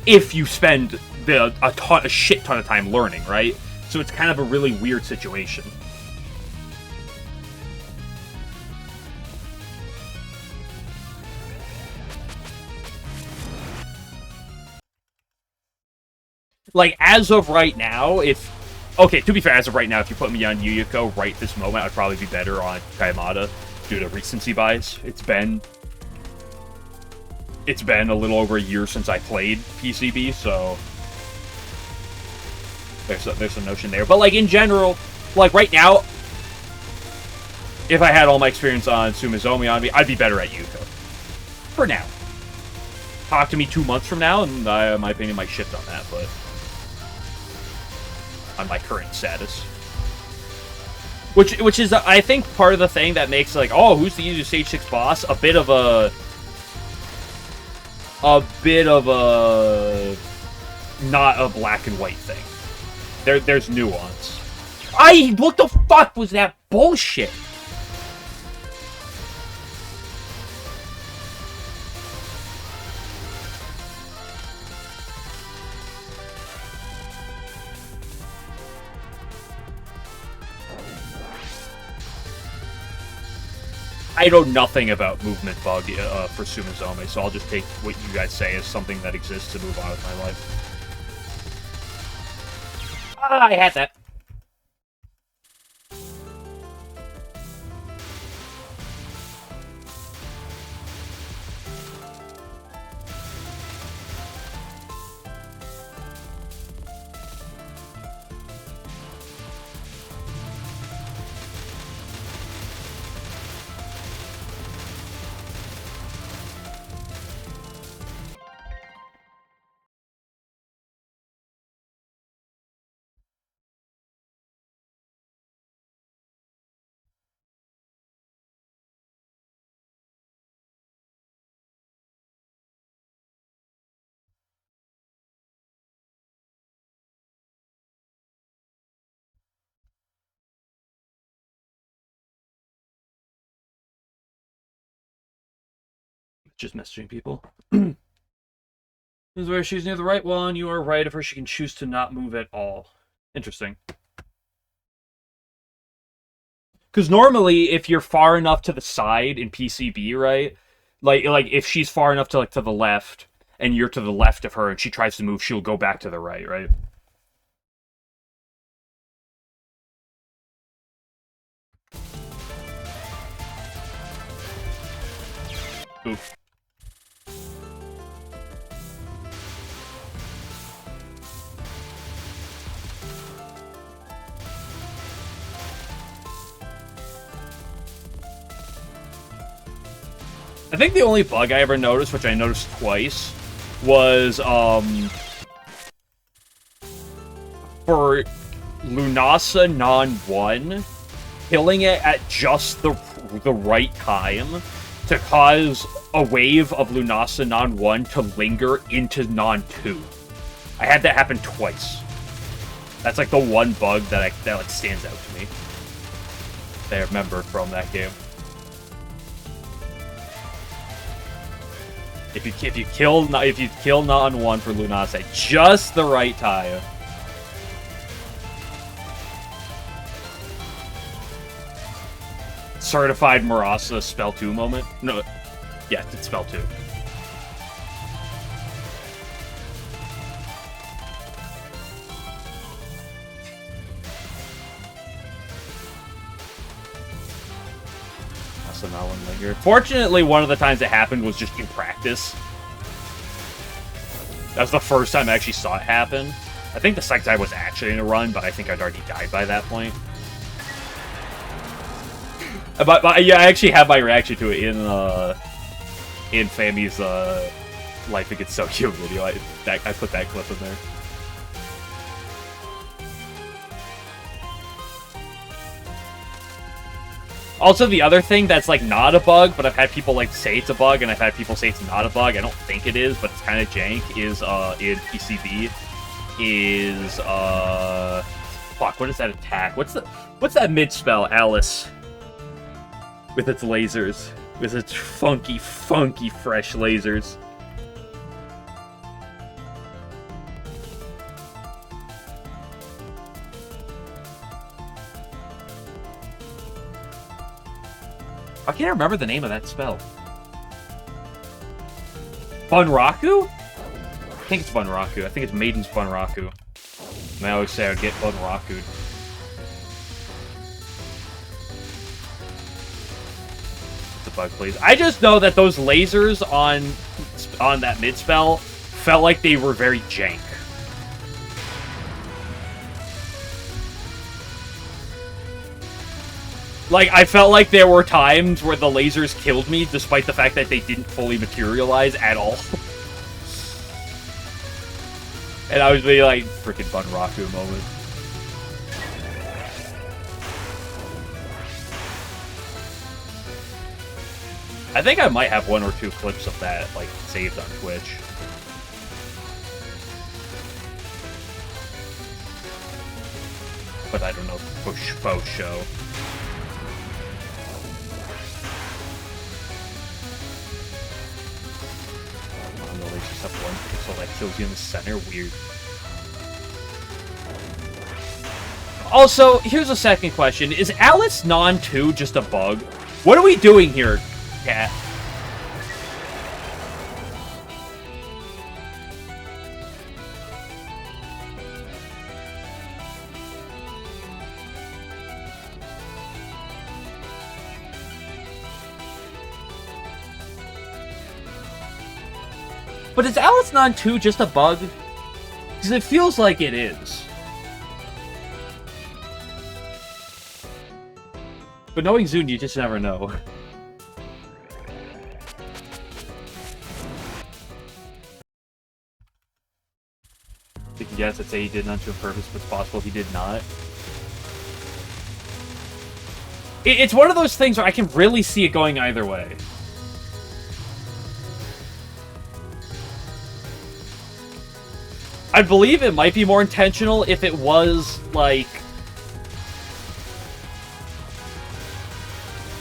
If you spend a shit ton of time learning, right? So it's kind of a really weird situation. As of right now, okay, to be fair, as of right now, if you put me on Yuyuko right this moment, I'd probably be better on Kayamata due to recency bias. It's been a little over a year since I played PCB, so there's some notion there. But in general, right now, if I had all my experience on Sumizome on me, I'd be better at Yuyuko. For now. Talk to me 2 months from now, and my opinion might shift on that, but on my current status. Which is, I think, part of the thing that makes, who's the easiest Stage 6 boss? A bit of a not a black and white thing. There's nuance. What the fuck was that bullshit? I know nothing about movement bug for Sumizome, so I'll just take what you guys say as something that exists to move on with my life. I had that. Just messaging people. This is where she's near the right one. You are right of her. She can choose to not move at all. Interesting. Because normally, if you're far enough to the side in PCB, right? Like if she's far enough to the left, and you're to the left of her, and she tries to move, she'll go back to the right, right? Oof. I think the only bug I ever noticed, which I noticed twice, was for Lunasa Non-1, killing it at just the right time to cause a wave of Lunasa Non-1 to linger into Non-2. I had that happen twice. That's the one bug that stands out to me that I remember from that game. If you kill Non-1 for Lunasa at just the right time, Certified Marasa spell 2 moment. No, yeah, it's spell 2. So not one linger. Fortunately, one of the times it happened was just in practice. That was the first time I actually saw it happen. I think the second time was actually in a run, but I think I'd already died by that point. But yeah, I actually have my reaction to it in Fammy's Life It Gets So Cute video. I put that clip in there. Also, the other thing that's, like, not a bug, but I've had people, like, say it's a bug, and I've had people say it's not a bug, I don't think it is, but it's kind of jank, is, in PCB, is, fuck, what is that attack? What's that mid-spell, Alice? With its lasers. With its funky, funky, fresh lasers. I can't remember the name of that spell. Bunraku? I think it's Bunraku. I think it's Maiden's Bunraku. And I always say I would get Bunraku'd. It's a bug, please. I just know that those lasers on that mid spell felt like they were very jank. Like, I felt like there were times where the lasers killed me, despite the fact that they didn't fully materialize at all. And I was really like, freaking Bunraku moment. I think I might have 1 or 2 clips of that, like, saved on Twitch. But I don't know, faux show. Up 1 pixel that kills you in the center. Weird. Also, here's a second question. Is Alice Non 2 just a bug? What are we doing here, Cat? But is Alice Non 2 just a bug? Because it feels like it is. But knowing Zune, you just never know. You can guess, I'd say he did not to a purpose, but it's possible he did not. It's one of those things where I can really see it going either way. I believe it might be more intentional if it was, like...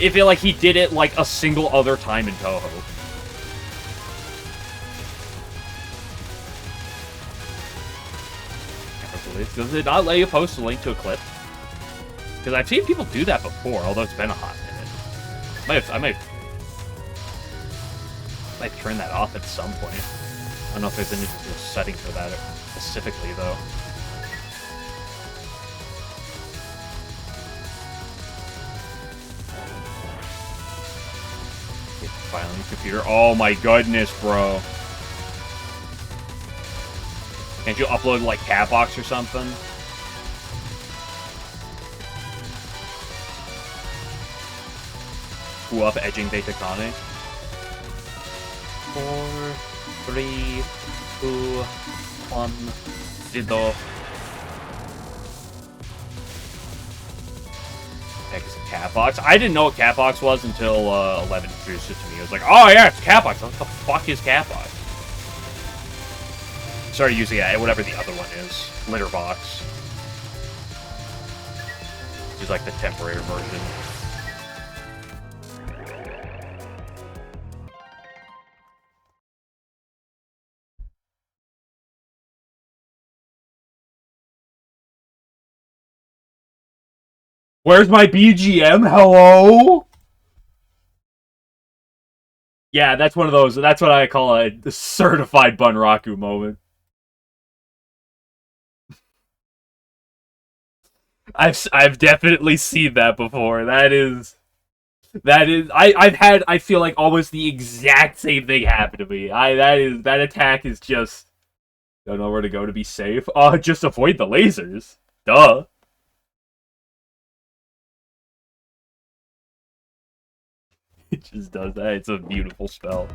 If it, like, he did it, like, a single other time in Touhou. Does it not let you post a link to a clip? Because I've seen people do that before, although it's been a hot minute. I might turn that off at some point. I don't know if there's any setting for that specifically, though. Finally, computer. Oh my goodness, bro. Can't you upload, like, Catbox or something? Who up edging Beitakane? 4, 3, 2, 1, 0. Heck is a Catbox? I didn't know what Catbox was until 11 introduced it to me. I was like, oh yeah, it's Catbox. What the fuck is Catbox? Started using it, whatever the other one is. Litterbox. Which is like the temporary version. Where's my BGM? Hello? Yeah, that's one of those. That's what I call a certified Bunraku moment. I've definitely seen that before. I feel like almost the exact same thing happened to me. That attack is just don't know where to go to be safe. Just avoid the lasers. Duh. It just does that. It's a beautiful spell.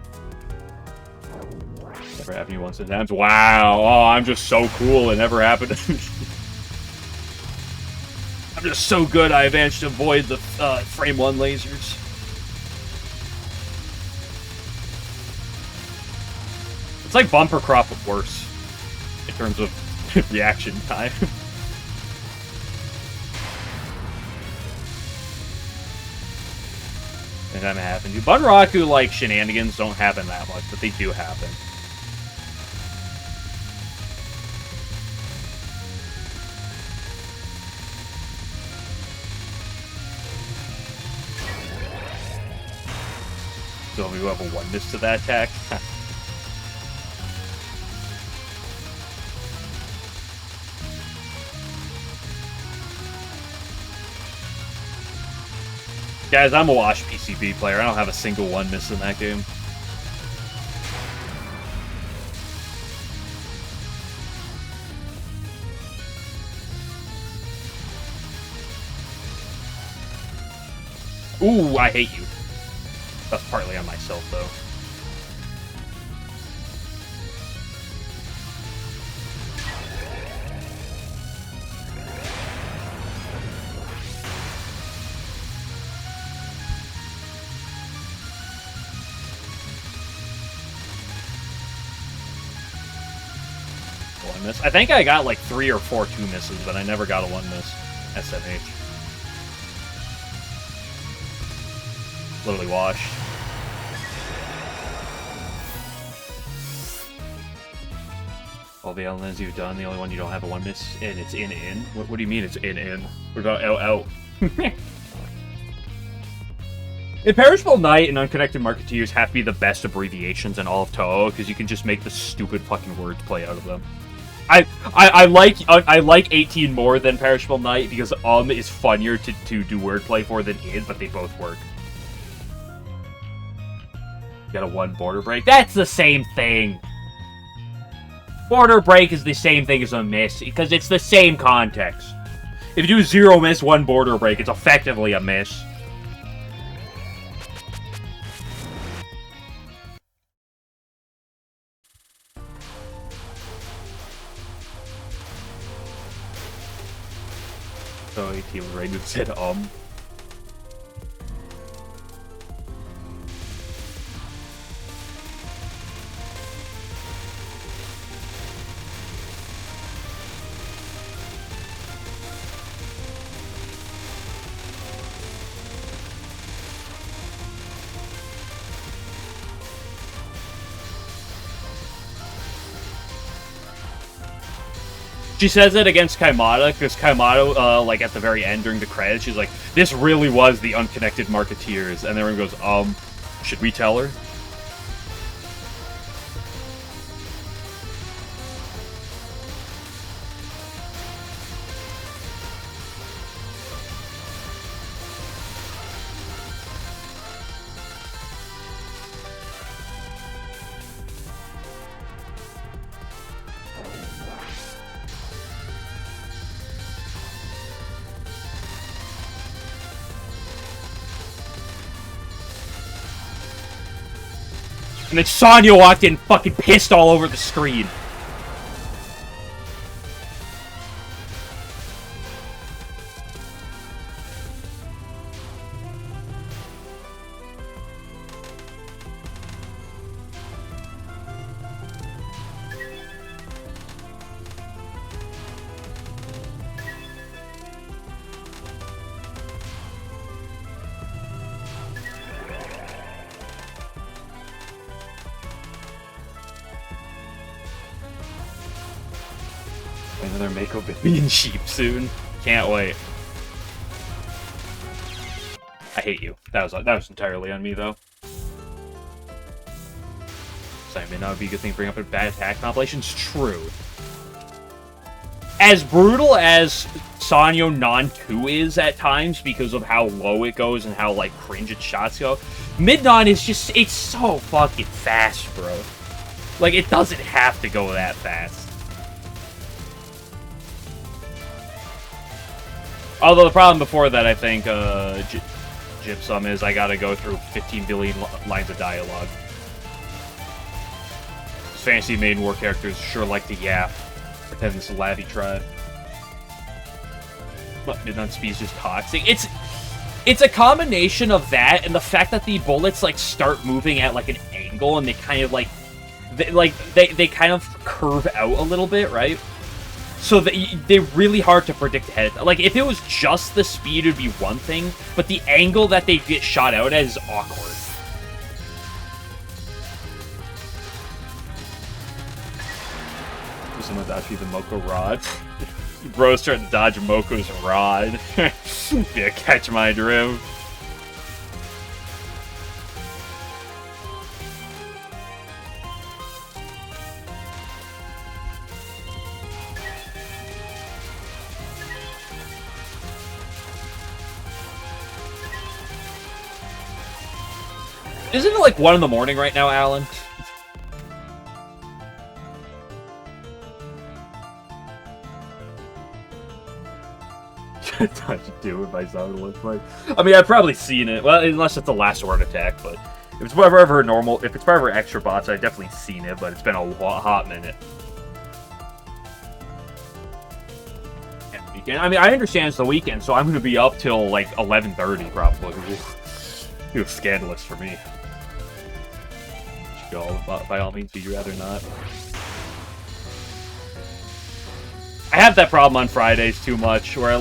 Never happened to you once in times. Wow. Oh, I'm just so cool. It never happened to me. I'm just so good. I managed to avoid the frame 1 lasers. It's like bumper crop, but worse in terms of reaction time. And that happened. Bunraku, like, shenanigans don't happen that much, but they do happen. So we have a 1-miss to that attack. Guys, I'm a wash PCB player. I don't have a single 1-miss in that game. Ooh, I hate you. That's partly on myself, though. Miss. I think I got like 3 or 4 2-misses, but I never got a 1-miss. SMH. Literally washed. All the LNNs you've done, the only one you don't have a 1-miss, and it's in. What do you mean it's in? What about LL? Imperishable Knight and Unconnected Marketeers have to be the best abbreviations in all of Touhou, because you can just make the stupid fucking words play out of them. I like 18 more than Perishable Knight because is funnier to do wordplay for than id, but they both work. Got a 1 border break. That's the same thing. Border break is the same thing as a miss because it's the same context. If you do 0 miss, 1 border break, it's effectively a miss. So 18 Raymond said She says it against Kaimata, because Kaimata, like, at the very end during the credits, she's like, this really was the Unconnected Marketeers. And everyone goes, should we tell her? And then Sonya walked in fucking pissed all over the screen. Another Mako baby and sheep soon. Can't wait. I hate you. That was entirely on me though. So I mean, that would be a good thing to bring up in bad attack compilations. True. As brutal as Sanyo Non-2 is at times because of how low it goes and how, like, cringe its shots go, Mid-Non is just, it's so fucking fast, bro. Like, it doesn't have to go that fast. Although the problem before that, I think, Gypsum is I gotta go through 15 billion lines of dialogue. Fantasy maiden war characters sure like to yap. Pretend it's a laughy try. But Midnight Speed is just toxic. It's a combination of that and the fact that the bullets like start moving at like an angle and they kind of like they kind of curve out a little bit, right? So they're really hard to predict ahead. Like if it was just the speed, it'd be one thing, but the angle that they get shot out at is awkward. Someone dodge me the Moko rod. Bro's trying to dodge Moko's rod. Yeah, catch my drift. Isn't it like 1 in the morning right now, Alan? Time to do it by sound looks like. I mean, I've probably seen it. Well, unless it's the last word attack, but if it's forever normal, if it's forever extra bots, I've definitely seen it, but it's been a hot minute. And weekend. I mean, I understand it's the weekend, so I'm going to be up till like 11:30 probably. It was scandalous for me. Go by all means, but you'd rather not. I have that problem on Fridays too much, where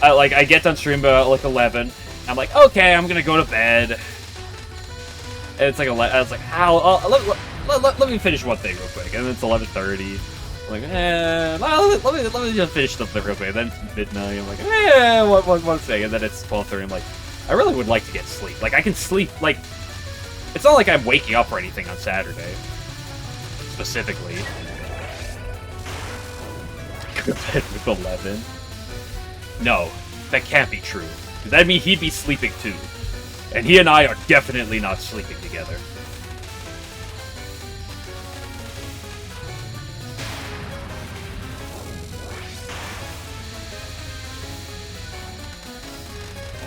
I get done stream about like 11. I'm like, okay, I'm gonna go to bed. And it's like how? Let me finish one thing real quick, and then it's 11:30. I'm like, let me just finish something real quick. And then it's midnight. I'm like, one thing, and then it's 12:30. I'm like, I really would like to get sleep. Like I can sleep. Like it's not like I'm waking up or anything on Saturday, specifically. Go to bed with 11. No, that can't be true. Because that'd mean he'd be sleeping too. And he and I are definitely not sleeping together.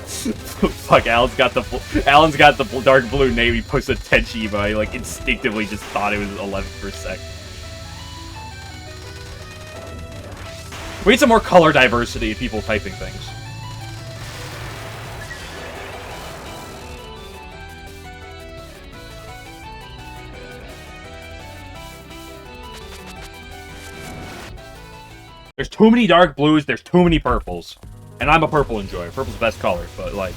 Fuck, Alan's got the dark blue name. He puts a Tenchi, but I like instinctively just thought it was 11 for a sec. We need some more color diversity of people typing things. There's too many dark blues, there's too many purples. And I'm a purple enjoyer. Purple's the best color, but like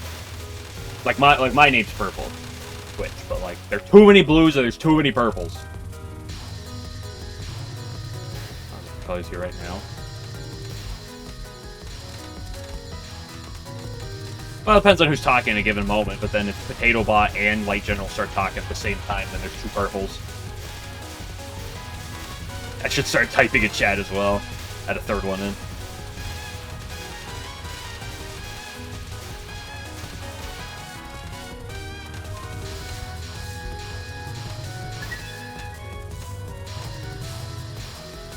my name's Purple. Twitch, but like there's too many blues and there's too many purples. Colors here right now. Well, it depends on who's talking at a given moment, but then if Potato Bot and Light General start talking at the same time, then there's 2 purples. I should start typing in chat as well. Add a 3rd one in.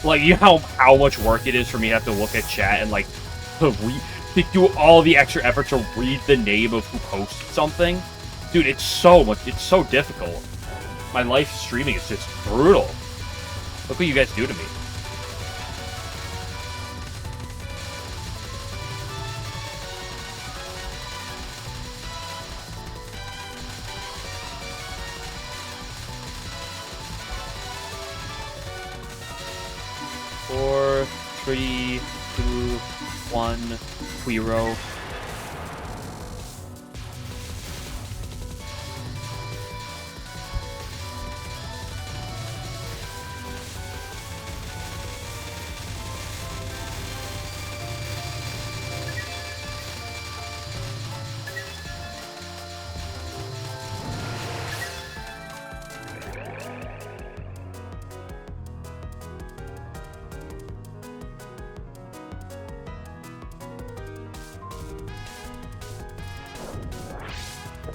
Like, you know how much work it is for me to have to look at chat and, like, to do all the extra effort to read the name of who posted something? Dude, it's so difficult. My life streaming is just brutal. Look what you guys do to me. Four, 3, 2, 1, Quiro.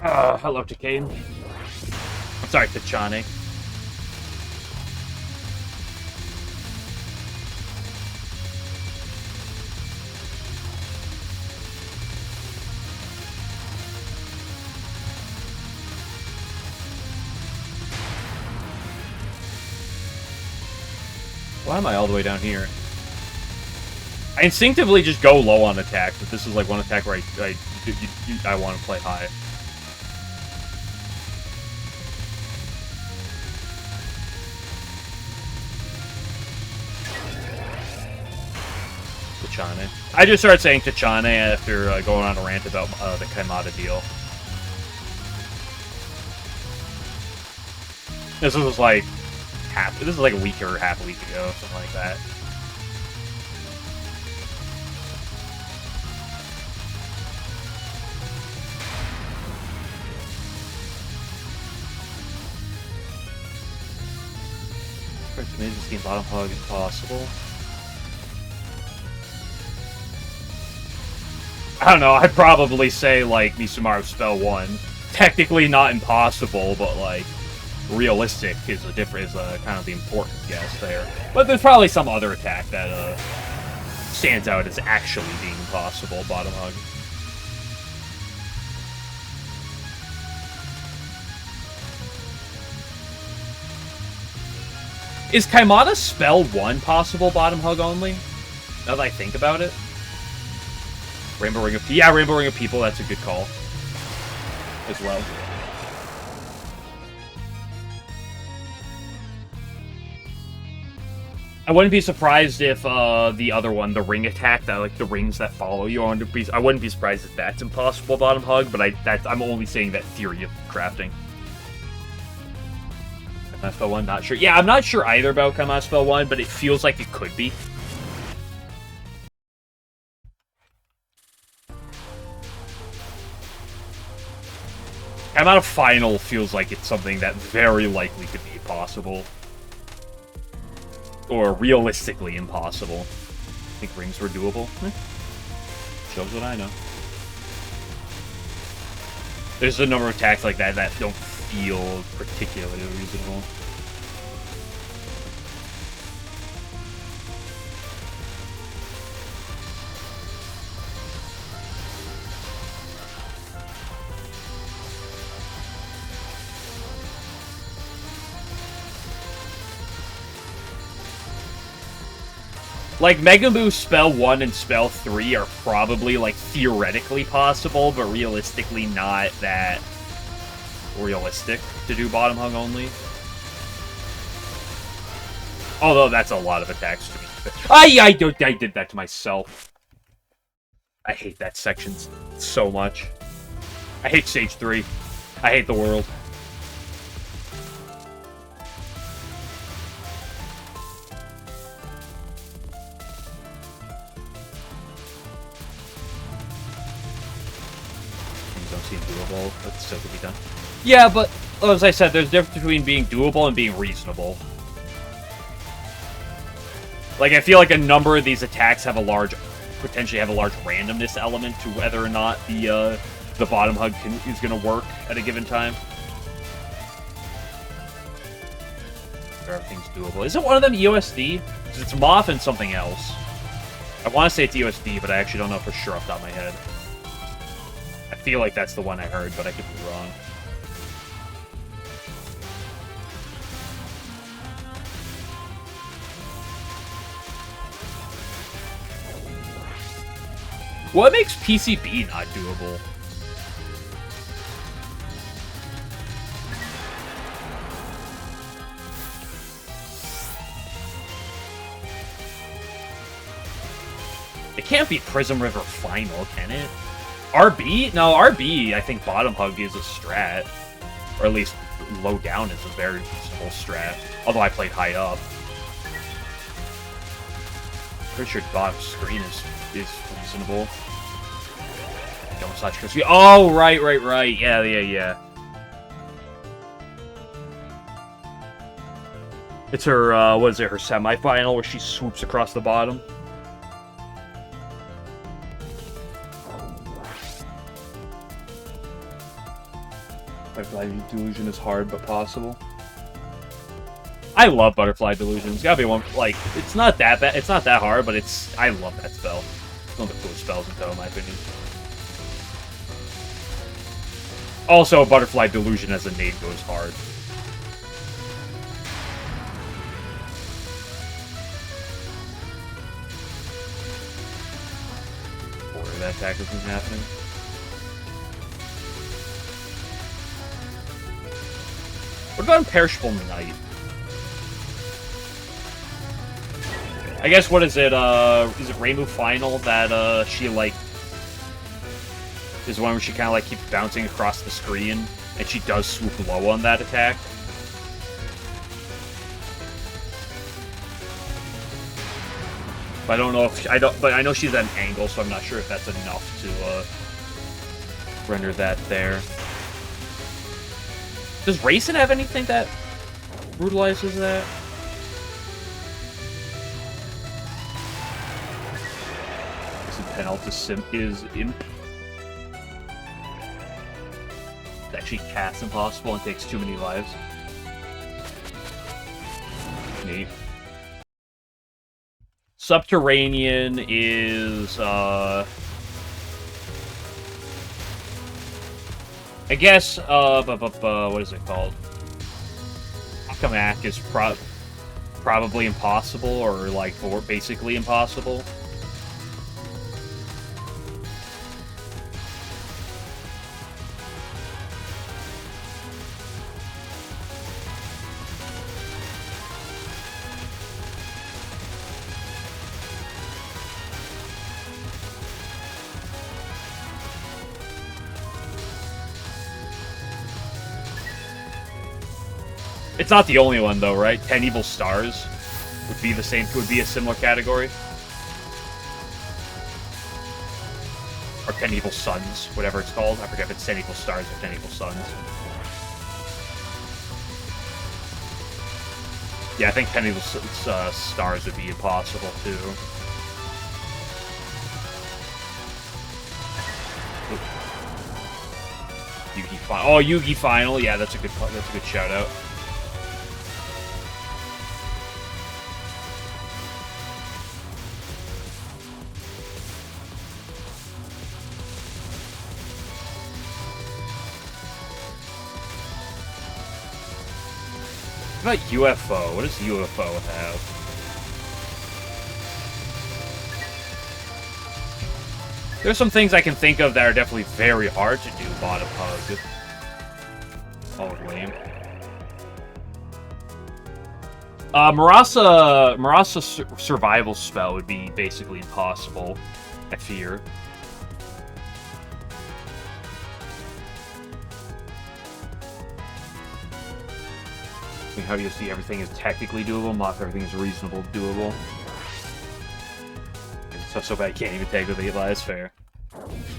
Hello, Takane. Sorry, Tachane. Why am I all the way down here? I instinctively just go low on attack, but this is like one attack where I want to play high. Tachane. I just started saying Tachane after going on a rant about the Kaimata deal. This was like a week or half a week ago, something like that. First mid scheme bottom hug impossible. I don't know, I'd probably say like Misumaru spell 1. Technically not impossible, but like realistic is a different, kind of the important guess there. But there's probably some other attack that stands out as actually being impossible. Bottom hug. Is Kaimata spell 1 possible bottom hug only? Now that I think about it. Rainbow Ring of Rainbow Ring of People, that's a good call. As well. I wouldn't be surprised if the other one, the ring attack, that like the rings that follow you, I wouldn't be surprised if that's impossible bottom hug, but I'm only saying that theory of crafting. Kaimata spell 1, not sure. Yeah, I'm not sure either about Kaimata spell 1, but it feels like it could be. Kaimata final feels like it's something that very likely could be possible. Or realistically impossible. I think rings were doable. Shows what I know. There's a number of attacks like that that don't feel particularly reasonable. Like, Mega Boost Spell 1 and Spell 3 are probably, like, theoretically possible, but realistically not that realistic to do bottom hung only. Although that's a lot of attacks to me. I did that to myself. I hate that section so much. I hate Stage 3. I hate the world. Seem doable, but still could be done. Yeah, but as I said, there's a difference between being doable and being reasonable. Like, I feel like a number of these attacks have potentially have a large randomness element to whether or not the bottom hug is going to work at a given time. Everything's doable. Isn't one of them EOSD? Because it's Moth and something else. I want to say it's EOSD, but I actually don't know for sure off the top of my head. I feel like that's the one I heard, but I could be wrong. What makes PCB not doable? It can't be Prism River Final, can it? RB? No, RB, I think bottom hug is a strat. Or at least low down is a very reasonable strat. Although I played high up. Pretty sure bottom screen is reasonable. Don't slash crispy. Oh, right. Yeah. It's her, what is it, her semifinal where she swoops across the bottom. Butterfly Delusion is hard but possible. I love Butterfly Delusion. It's gotta be one, like, it's not that bad, it's not that hard, but I love that spell. It's one of the coolest spells in Touhou, in my opinion. Also, Butterfly Delusion as a name goes hard. Or that attack isn't happening. What about Imperishable Knight? I guess, what is it Rainbow Final that, she, like, is one where she kind of, like, keeps bouncing across the screen, and she does swoop low on that attack? But I don't know if, but I know she's at an angle, so I'm not sure if that's enough to, render that there. Does Racing have anything that brutalizes that? Penultimate is Imp. That she casts Impossible and takes too many lives. Neat. Subterranean is, I guess, what is it called? Akamak is probably impossible, or, like, basically impossible. It's not the only one, though, right? 10 Evil Stars would be the same. Would be a similar category, or 10 Evil Suns, whatever it's called. I forget if it's 10 Evil Stars or 10 Evil Suns. Yeah, I think 10 Evil Stars would be impossible too. Yugi Final. Oh, Yugi Final. Yeah, that's a good shout out. What about UFO? What does UFO have? There's some things I can think of that are definitely very hard to do, bottom hug. Oh, lame. Marasa survival spell would be basically impossible, I fear. How do you see everything is technically doable? Not everything is reasonable doable. So bad I can't even take with 8 lives. Fair.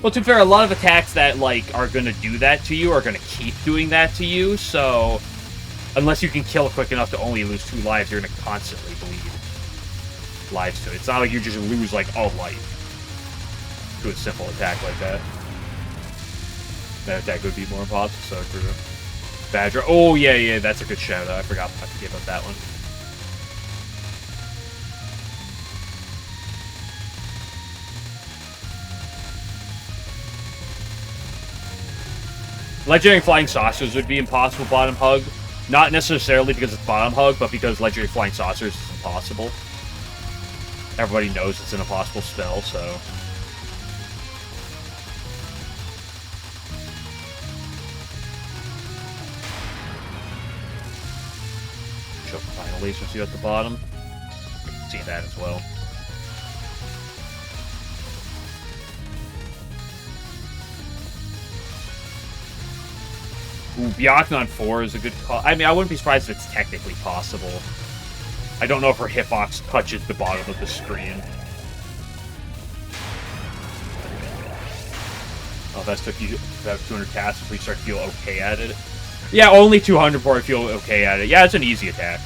Well, to be fair, a lot of attacks that, like, are gonna do that to you are gonna keep doing that to you, so unless you can kill quick enough to only lose 2 lives, you're gonna constantly bleed lives to it. It's not like you just lose, like, a life to a simple attack like that. That attack would be more impossible, so true. Badger. Oh, yeah, that's a good shout out. I forgot about that one. Legendary Flying Saucers would be impossible bottom hug. Not necessarily because it's bottom hug, but because Legendary Flying Saucers is impossible. Everybody knows it's an impossible spell, so... Show Final Laser see at the bottom. You can see that as well. Ooh, Byakugan 4 is a good call. I mean, I wouldn't be surprised if it's technically possible. I don't know if her hitbox touches the bottom of the screen. Oh, that's took you about 200 casts before you start to feel okay at it. Yeah, only 200 before I feel okay at it. Yeah, it's an easy attack.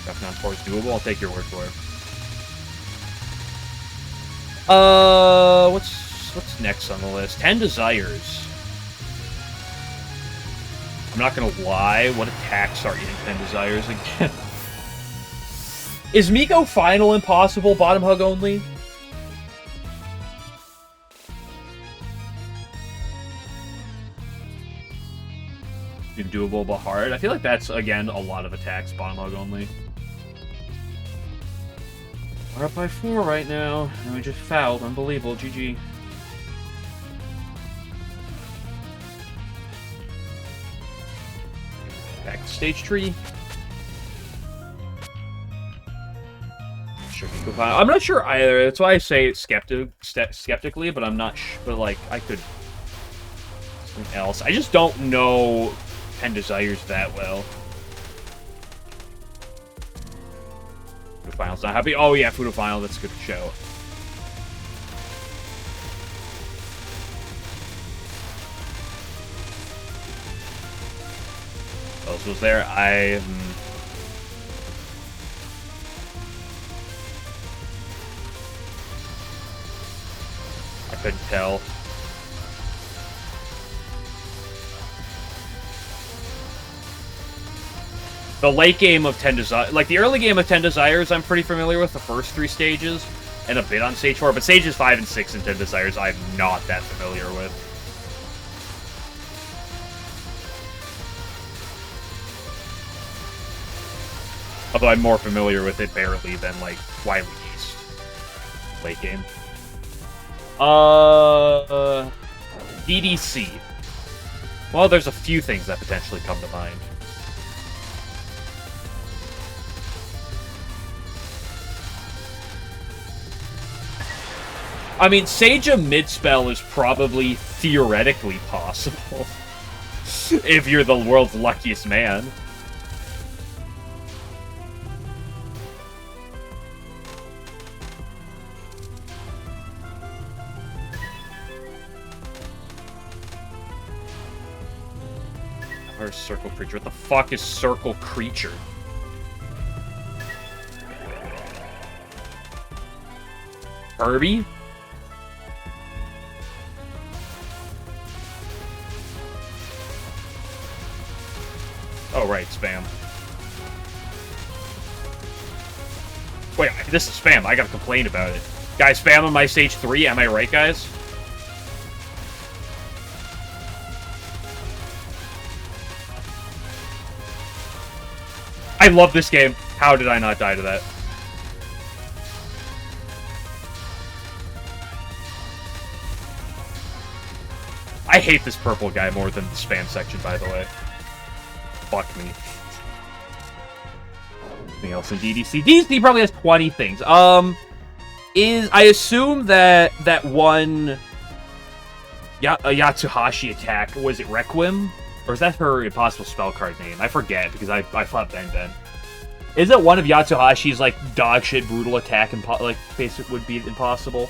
Byakugan 4 is doable. I'll take your word for it. What's next on the list? 10 Desires. I'm not gonna lie, what attacks are in 10 Desires again? Is Miko final impossible, bottom hug only? Doable but hard. I feel like that's, again, a lot of attacks, bottom hug only. We're up by 4 right now, and we just fouled. Unbelievable. GG. Back to stage 3. I'm not sure either. That's why I say it skeptically, but I'm not sure. But, like, I could... something else. I just don't know 10 Desires that well. Fudo Final's not happy. Oh, yeah, Fudo Final. That's a good show. What else was there? I couldn't tell. The late game of 10 Desires, like the early game of 10 Desires, I'm pretty familiar with the first 3 stages, and a bit on stage 4, but stages 5 and 6 in 10 Desires, I'm not that familiar with. Although I'm more familiar with it barely than, like, Wily East. Late game. DDC. Well, there's a few things that potentially come to mind. I mean, Seija mid-spell is probably theoretically possible. If you're the world's luckiest man. Where's Circle Creature? What the fuck is Circle Creature? Kirby? Oh, right, spam. Wait, this is spam. I gotta complain about it. Guys, spam on my stage 3. Am I right, guys? I love this game. How did I not die to that? I hate this purple guy more than the spam section, by the way. Fuck me. Anything else in DDC? DDC probably has 20 things. I assume that one Yatsuhashi attack, was it Requiem? Or is that her impossible spell card name? I forget, because I fought Ben. Is it one of Yatsuhashi's, like, dog shit brutal attack, like, basic would be impossible?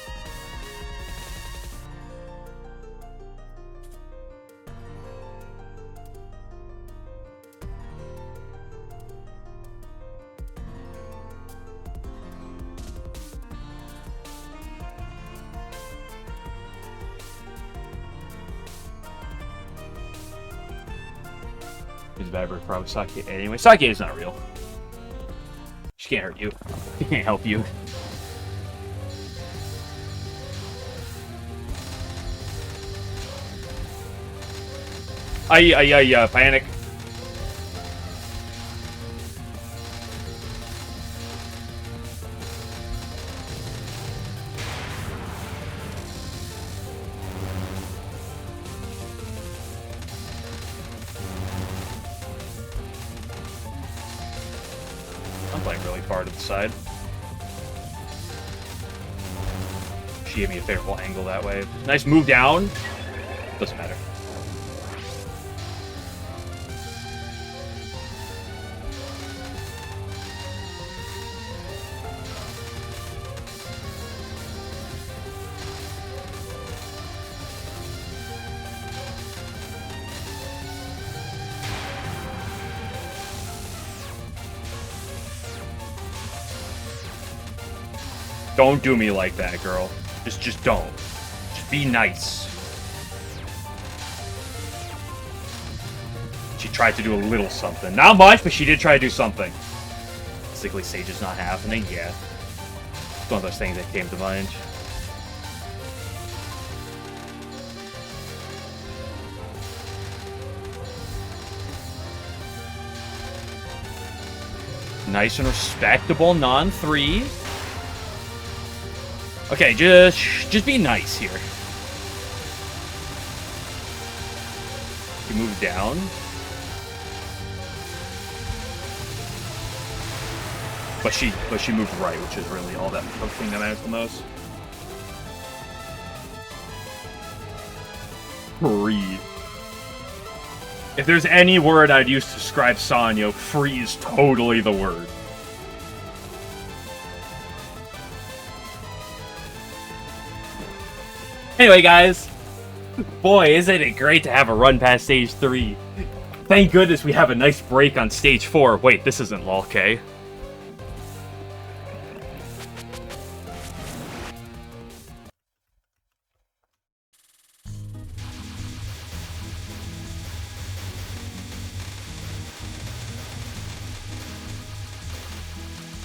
He's bad for probably Sake. Anyway, Sake is not real. She can't hurt you. She can't help you. Panic. I'm playing really far to the side. She gave me a favorable angle that way. Nice move down. Doesn't matter. Don't do me like that, girl. Just don't. Just be nice. She tried to do a little something. Not much, but she did try to do something. Sickly Sage is not happening, yeah. It's one of those things that came to mind. Nice and respectable non-3. Okay, just be nice here. You move down. But she moved right, which is really all that the thing that matters the most. Free. If there's any word I'd use to describe Sanyo, free is totally the word. Anyway, guys. Boy, isn't it great to have a run past stage 3. Thank goodness we have a nice break on stage 4. Wait, this isn't LOL K.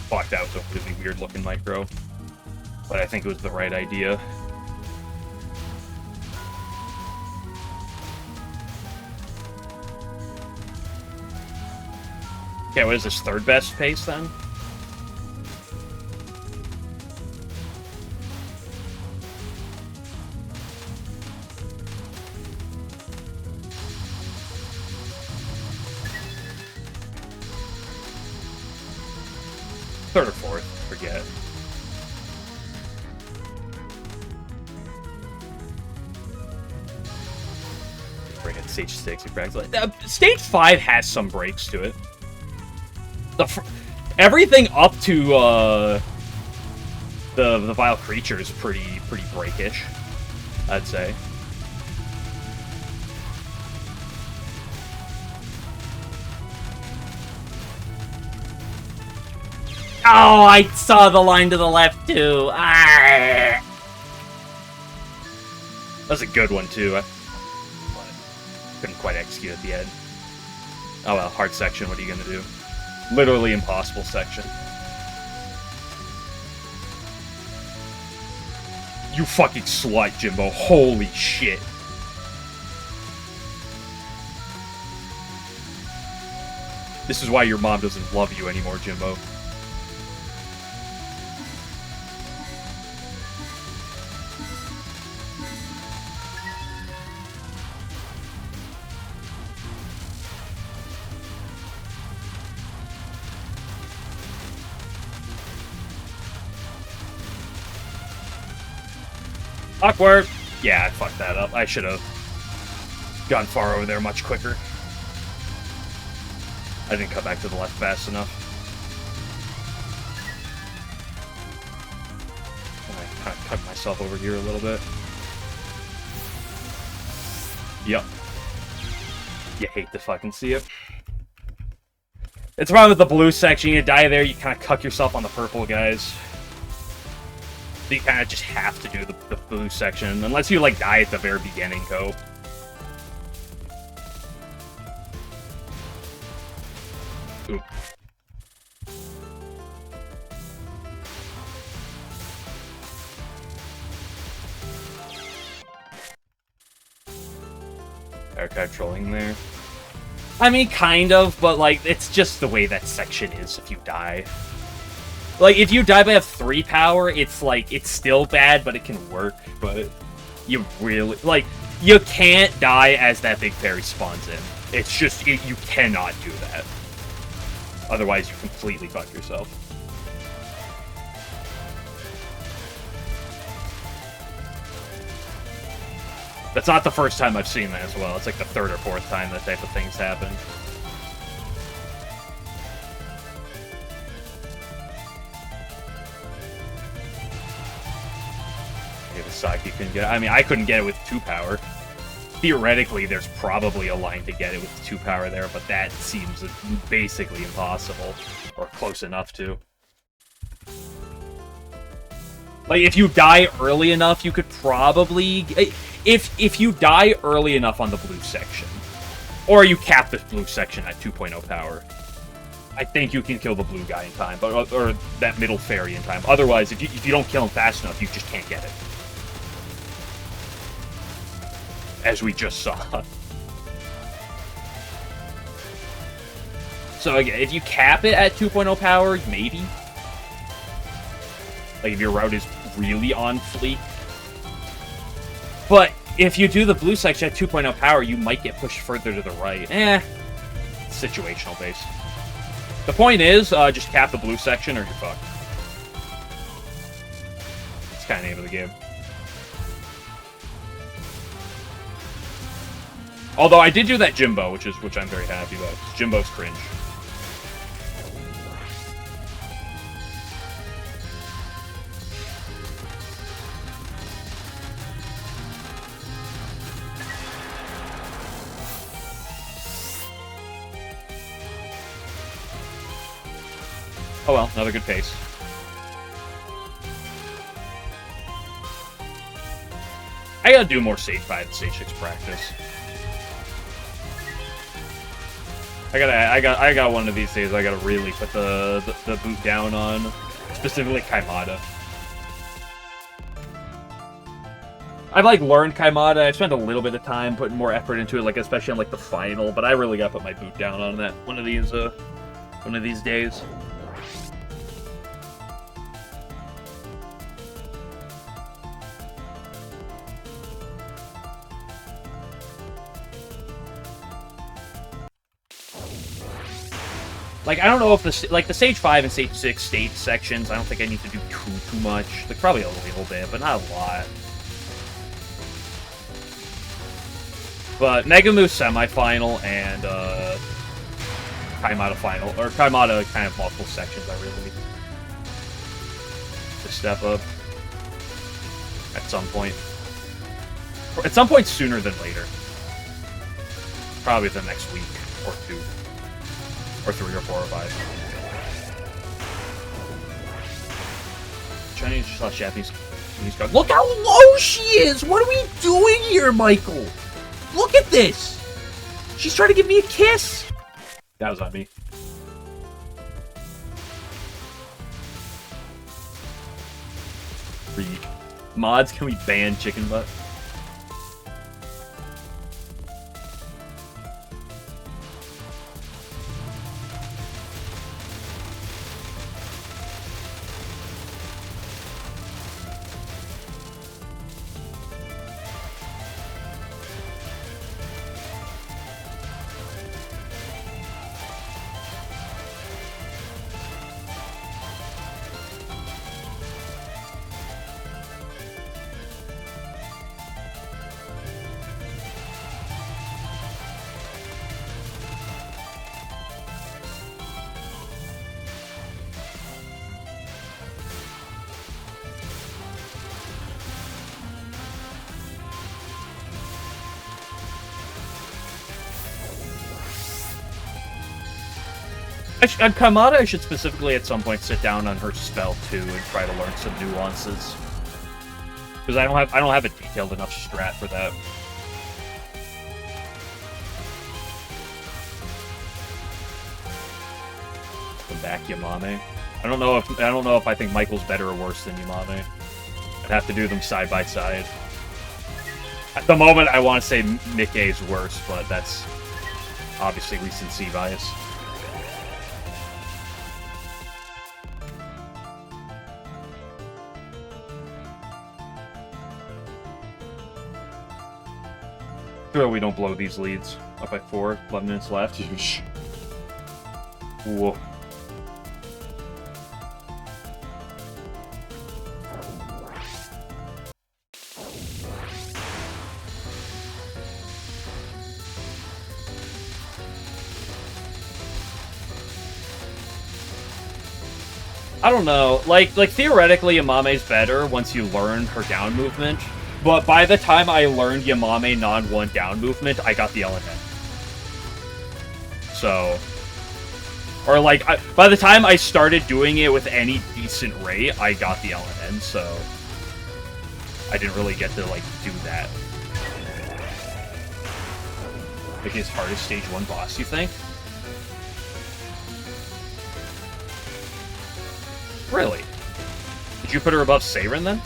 Fuck, that was a really weird looking micro. But I think it was the right idea. Okay, what is this, third best pace then? Third or fourth, forget. Bring it stage 6, you practice. Stage 5 has some breaks to it. Everything up to the vile creature is pretty breakish, I'd say. Oh, I saw the line to the left too. Ah. That was a good one too. I couldn't quite execute at the end. Oh well, hard section. What are you gonna do? Literally impossible section. You fucking slut, Jimbo. Holy shit. This is why your mom doesn't love you anymore, Jimbo. Awkward! Yeah, I fucked that up. I should have gone far over there much quicker. I didn't cut back to the left fast enough. I kind of cut myself over here a little bit. Yep. You hate to fucking see it. It's the problem with the blue section. You die there, you kind of cuck yourself on the purple guys. So you kind of just have to do the blue section, unless you, like, die at the very beginning, Go. Oop. Air trolling there. I mean, kind of, but, like, it's just the way that section is if you die. Like, if you die by a 3 power, it's, like, it's still bad, but it can work, but you really, like, you can't die as that big fairy spawns in. It's just, you cannot do that. Otherwise, you completely fuck yourself. That's not the first time I've seen that as well. It's like the 3rd or 4th time that type of things happen. Saki couldn't get it. I mean, I couldn't get it with 2 power. Theoretically, there's probably a line to get it with 2 power there, but that seems basically impossible. Or close enough to. Like, if you die early enough, you could probably... If you die early enough on the blue section, Or you cap the blue section at 2.0 power. I think you can kill the blue guy in time, or that middle fairy in time. Otherwise, if you don't kill him fast enough, you just can't get it. As we just saw. So again, if you cap it at 2.0 power, maybe. Like if your route is really on fleek. But if you do the blue section at 2.0 power, you might get pushed further to the right. Situational based. The point is, just cap the blue section or you're fucked. It's kind of the name of the game. Although I did do that Jimbo, which I'm very happy about. Jimbo's cringe. Oh well, another good pace. I gotta do more Stage 5 and Stage 6 practice. I got one of these days I gotta really put the boot down on, specifically Kaimata. I've like learned Kaimata. I've spent a little bit of time putting more effort into it, like especially on like the final. But I really gotta put my boot down on that one of these days. Like, I don't know if the Stage 5 and Stage 6 stage sections, I don't think I need to do too much. Like, probably a little bit, but not a lot. But Megamu semi-final and, Kaimata final, or Kaimata kind of multiple sections I really need to step up. At some point. At some point sooner than later. Probably the next week or two. Or 3 or 4 or 5. Chinese/Japanese god. Look how low she is! What are we doing here, Michael? Look at this! She's trying to give me a kiss! That was on me. Freak. Mods, can we ban chicken butt? On Kaimata, I should specifically at some point sit down on her spell too and try to learn some nuances. Because I don't have a detailed enough strat for that. Come back, Yamame. I don't know if I think Michael's better or worse than Yamame. I'd have to do them side by side. At the moment, I want to say Nikkei is worse, but that's obviously recency bias. Sure we don't blow these leads. Up by 4, 11 minutes left. Whoa. I don't know. Like theoretically, Yamame's better once you learn her down movement. But by the time I learned Yamame non-1 down movement, I got the LNN. So... Or, like, by the time I started doing it with any decent rate, I got the LNN, so... I didn't really get to, like, do that. Like his hardest stage 1 boss, you think? Really? Did you put her above Seiren then?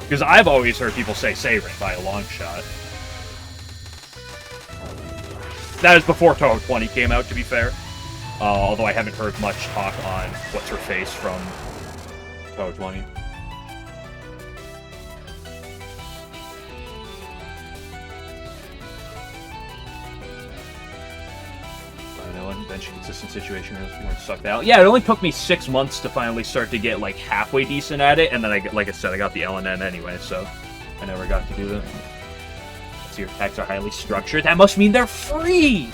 Because I've always heard people say Seiren by a long shot. That is before Touhou 20 came out, to be fair. Although I haven't heard much talk on What's-Her-Face from Touhou 20. Bench consistent situation where sucked out. Yeah, it only took me 6 months to finally start to get like halfway decent at it, and then like I said, I got the LNN anyway, so I never got to do that. So your attacks are highly structured. That must mean they're free.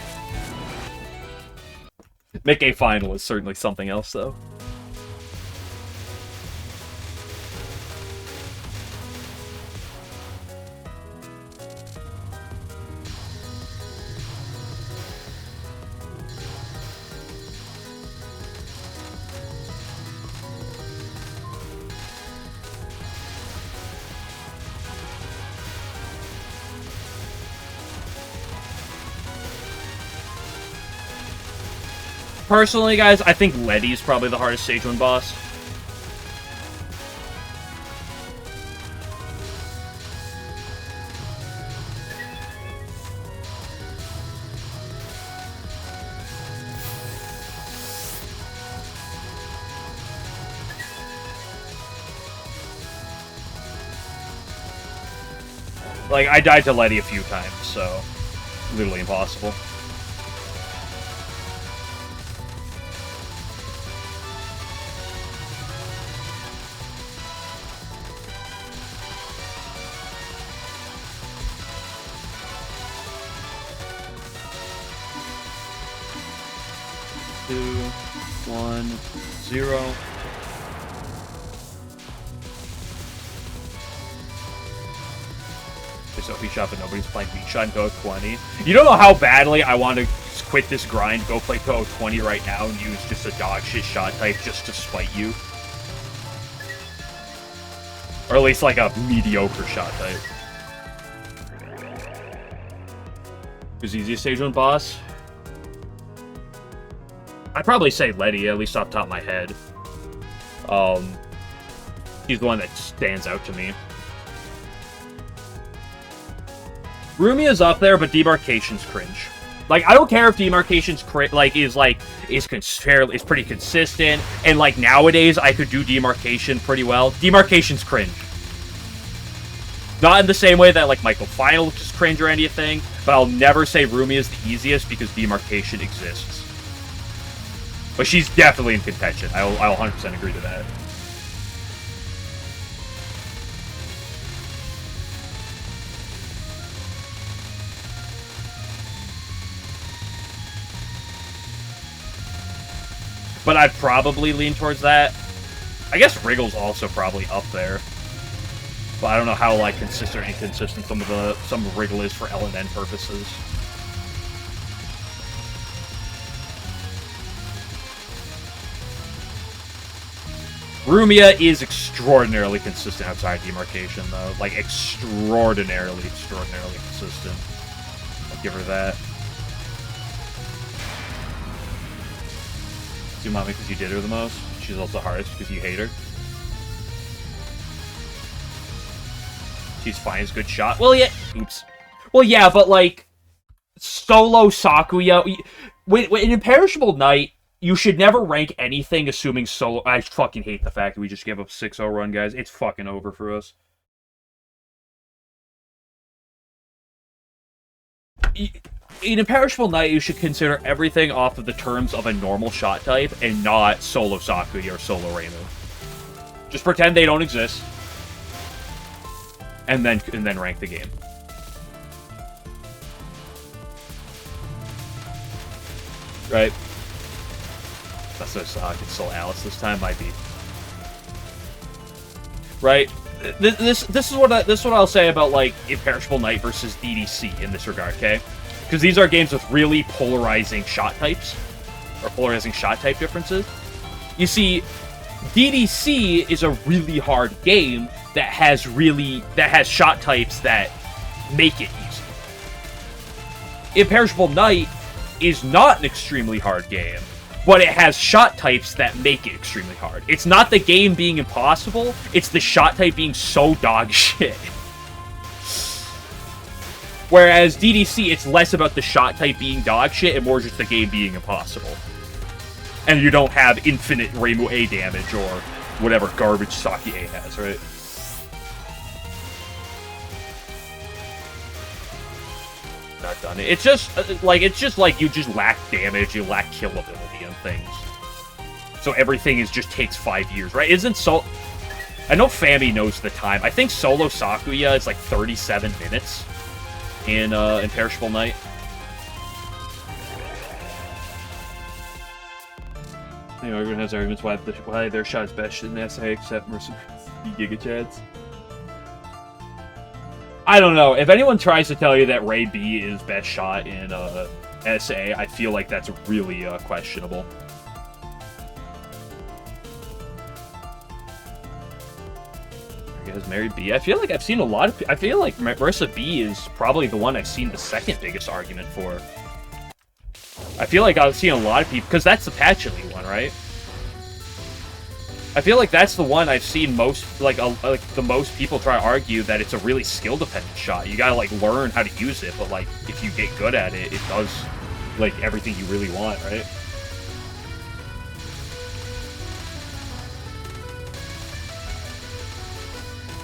Mickey Final is certainly something else, though. Personally, guys, I think Letty's probably the hardest Stage 1 boss. Like, I died to Letty a few times, so literally impossible. Shot, but nobody's playing Beat Shot in Touhou 20. You don't know how badly I want to quit this grind, go play Touhou 20 right now, and use just a dog shit shot type just to spite you. Or at least like a mediocre shot type. Who's the easiest Stage 1 boss? I'd probably say Letty, at least off the top of my head. He's the one that stands out to me. Rumia's up there, but Demarcation's cringe. Like, I don't care if Demarcation's is pretty consistent, and like nowadays I could do Demarcation pretty well. Demarcation's cringe. Not in the same way that like Michael Final is cringe or anything, but I'll never say Rumia's the easiest because Demarcation exists. But she's definitely in contention. I'll 100% agree to that. But I'd probably lean towards that. I guess Wriggle's also probably up there. But I don't know how like consistent or inconsistent some of Wriggle is for LNN purposes. Rumia is extraordinarily consistent outside Demarcation, though. Like, extraordinarily consistent. I'll give her that. Zoom on me because you did her the most. She's also hardest because you hate her. She's fine as good shot. Well, yeah. Oops. Well, yeah, but like solo Sakuya. In Imperishable Night, you should never rank anything assuming solo. I fucking hate the fact that we just gave up a 6-0 run, guys. It's fucking over for us. In Imperishable Night, you should consider everything off of the terms of a normal shot type and not solo Sakuya or solo Reimu. Just pretend they don't exist, and then rank the game. Right? That's so suck. It's still Alice this time. Might be. Right? This is what I'll say about like Imperishable Night versus DDC in this regard. Okay. Because these are games with really polarizing shot types, or polarizing shot type differences. You see, DDC is a really hard game that has shot types that make it easy. Imperishable Night is not an extremely hard game, but it has shot types that make it extremely hard. It's not the game being impossible, it's the shot type being so dog shit. Whereas DDC, it's less about the shot type being dog shit and more just the game being impossible. And you don't have infinite Reimu A damage or whatever garbage Saki A has, right? Not done it. It's just like you just lack damage, you lack kill ability and things. So everything just takes 5 years, right? I know Fami knows the time. I think solo Sakuya is like 37 minutes in Imperishable Night. You know, everyone has arguments why their shot is best in SA except Mercy Giga Chads. I don't know. If anyone tries to tell you that Ray B is best shot in SA, I feel like that's really questionable. Has married B. I feel like I've seen a lot of. I feel like Marissa B is probably the one I've seen the second biggest argument for. I feel like I've seen a lot of people because that's the Patchouli one, right? I feel like that's the one I've seen most, like the most people try to argue that it's a really skill-dependent shot. You gotta like learn how to use it, but like if you get good at it, it does like everything you really want, right?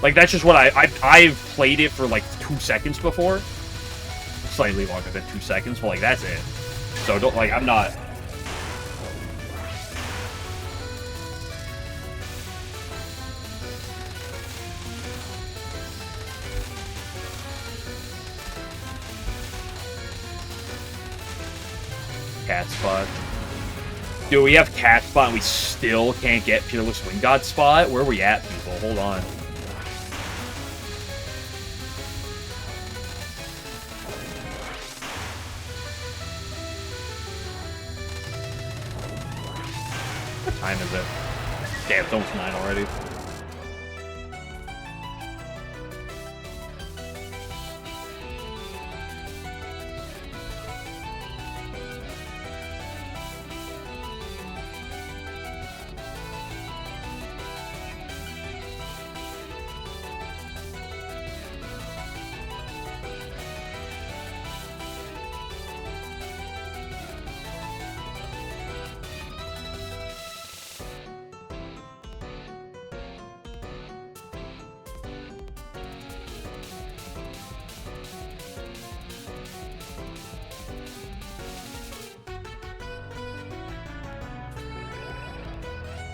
Like, that's just what I've played it for, like, 2 seconds before. Slightly longer than 2 seconds, but, like, that's it. So, don't, like, I'm not... Cat spot. Dude, we have Cat spot and we still can't get Peerless Wind God spot? Where are we at, people? Hold on. What time is it? Damn, it's almost 9 already.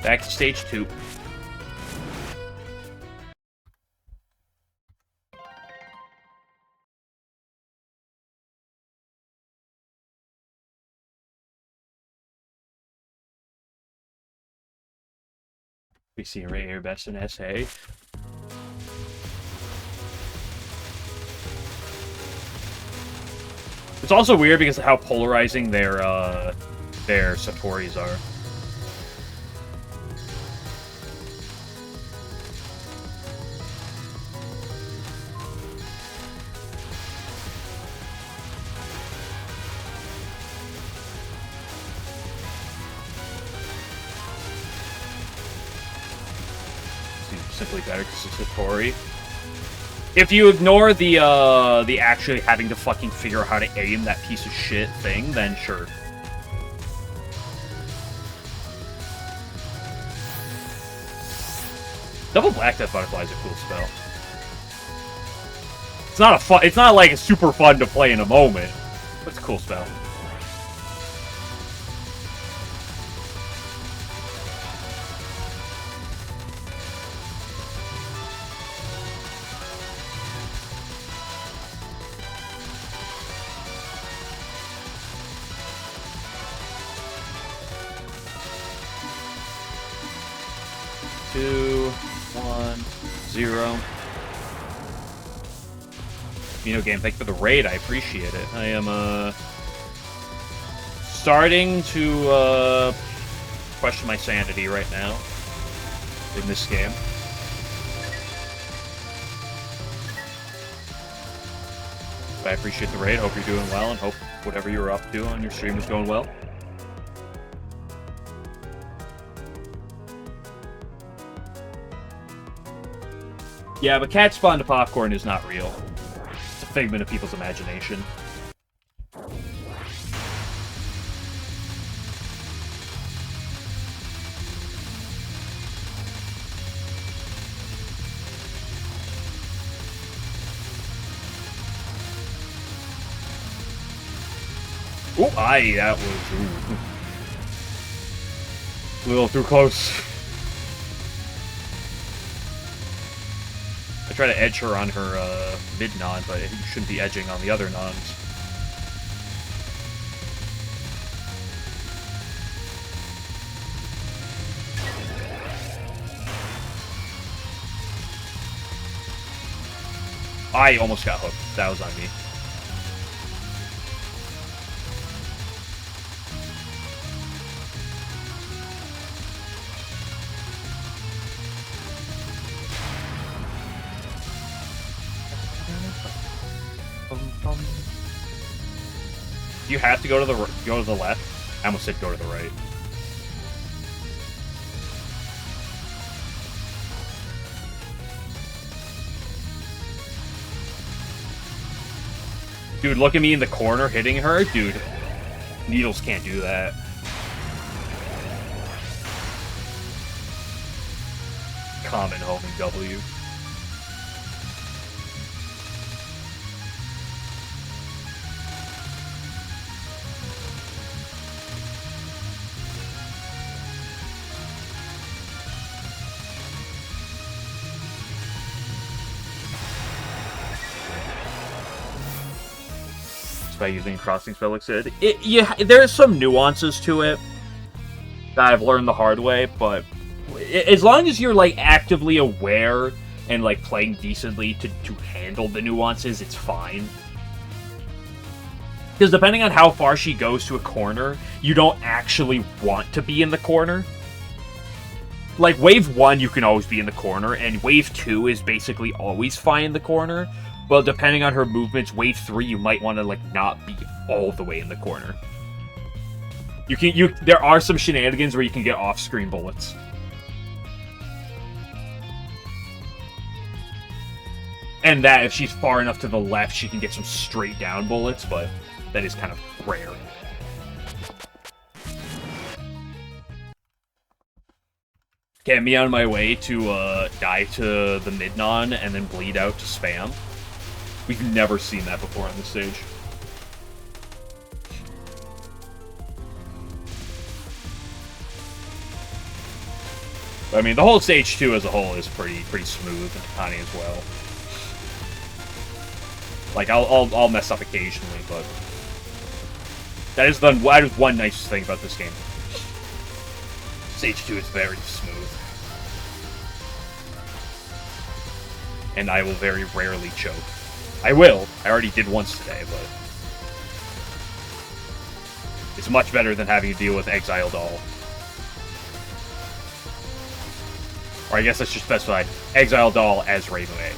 Back to stage 2. We see right here, best in SA. It's also weird because of how polarizing their Satoris are. Simply better because it's Satori. If you ignore the actually having to fucking figure out how to aim that piece of shit thing, then sure. Double Black Death Butterfly is a cool spell. It's not like super fun to play in a moment, but it's a cool spell. Game, thank you for the raid. I appreciate it. I am starting to question my sanity right now in this game. But I appreciate the raid. Hope you're doing well, and hope whatever you're up to on your stream is going well. Yeah, but cat spawn to popcorn is not real. It's a figment of people's imagination. Ooh, that was... Ooh. A little too close. I try to edge her on her mid-non, but you shouldn't be edging on the other nons. I almost got hooked. That was on me. You have to go to the left. I almost said go to the right. Dude, look at me in the corner hitting her. Dude, needles can't do that. Common homing W. By using crossing spell like said. Yeah, there's some nuances to it that I've learned the hard way, but as long as you're like actively aware and like playing decently to handle the nuances, it's fine. Because depending on how far she goes to a corner, you don't actually want to be in the corner. Like wave 1 you can always be in the corner, and wave 2 is basically always fine in the corner. Well, depending on her movements, wave 3 you might want to like not be all the way in the corner. There are some shenanigans where you can get off-screen bullets. And that if she's far enough to the left, she can get some straight down bullets, but that is kind of rare. Get me on my way to die to the mid-non and then bleed out to spam. We've never seen that before on this stage. I mean, the whole stage 2 as a whole is pretty smooth, and Connie as well. Like, I'll mess up occasionally, but that is one nice thing about this game. Stage 2 is very smooth. And I will very rarely choke. I will. I already did once today, but it's much better than having to deal with Exile Doll. Or I guess I should specify Exile Doll as Rainbow A.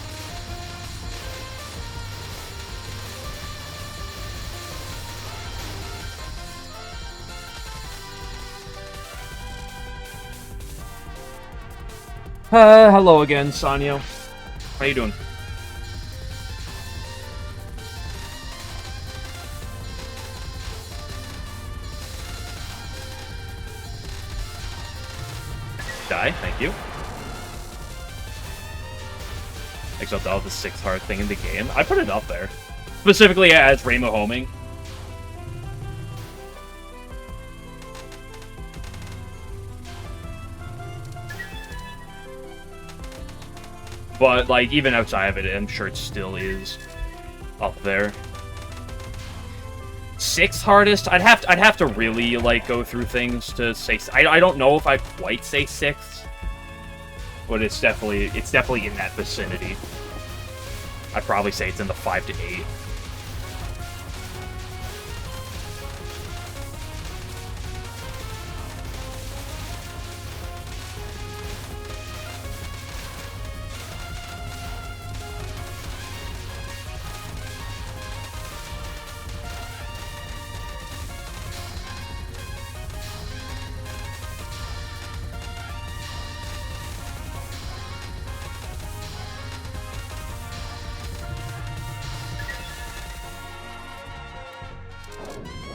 Hello again, Sanyo. How you doing? Die, thank you. Exile Doll, the 6th hard thing in the game. I put it up there. Specifically as Rainbow homing. But, like, even outside of it, I'm sure it still is up there. 6th hardest? I'd have to really, like, go through things to say... I don't know if I'd quite say 6th. But it's definitely in that vicinity. I'd probably say it's in the 5 to 8.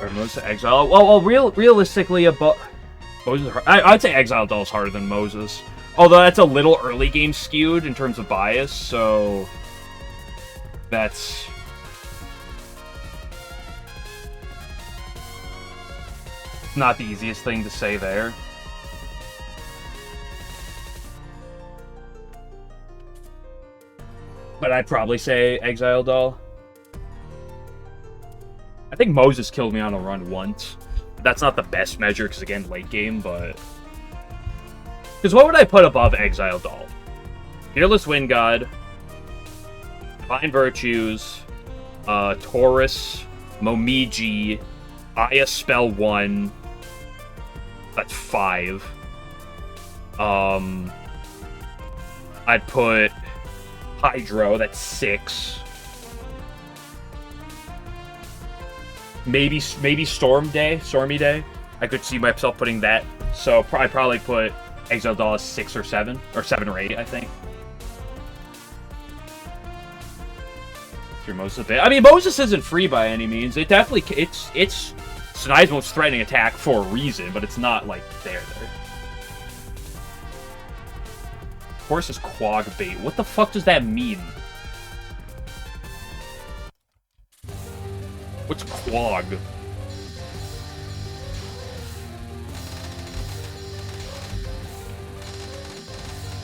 Or Moses Exile. Well, realistically, Moses. I'd say Exile Doll is harder than Moses. Although that's a little early game skewed in terms of bias, so that's not the easiest thing to say there. But I'd probably say Exile Doll. I think Moses killed me on a run once. That's not the best measure, because again, late game, but... Because what would I put above Exile Doll? Fearless Wind God, Divine Virtues, Taurus, Momiji, Aya Spell 1, that's 5. I'd put Hydro, that's 6. Maybe Stormy Day. I could see myself putting that. So I'd probably put Exile Doll as 6 or 7, or 7 or 8, I think. Through most of it. I mean, Moses isn't free by any means. It definitely it's Sanai's most threatening attack for a reason, but it's not like there. Horse is Quag bait. What the fuck does that mean? What's Quag?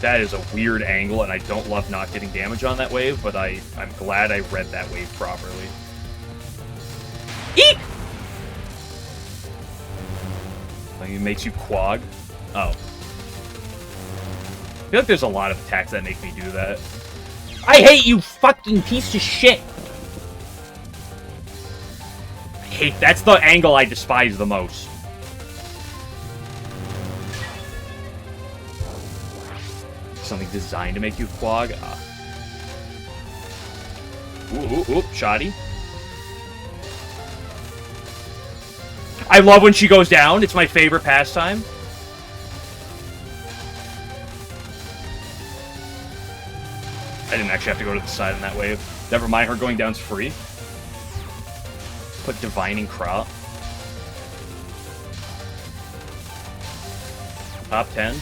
That is a weird angle, and I don't love not getting damage on that wave, but I'm glad I read that wave properly. Eek! Like it makes you Quag? Oh. I feel like there's a lot of attacks that make me do that. I hate you, fucking piece of shit! That's the angle I despise the most. Something designed to make you Quag? Ooh, shoddy. I love when she goes down. It's my favorite pastime. I didn't actually have to go to the side in that wave. Never mind, her going down's free. Put Divining Crop. Top 10.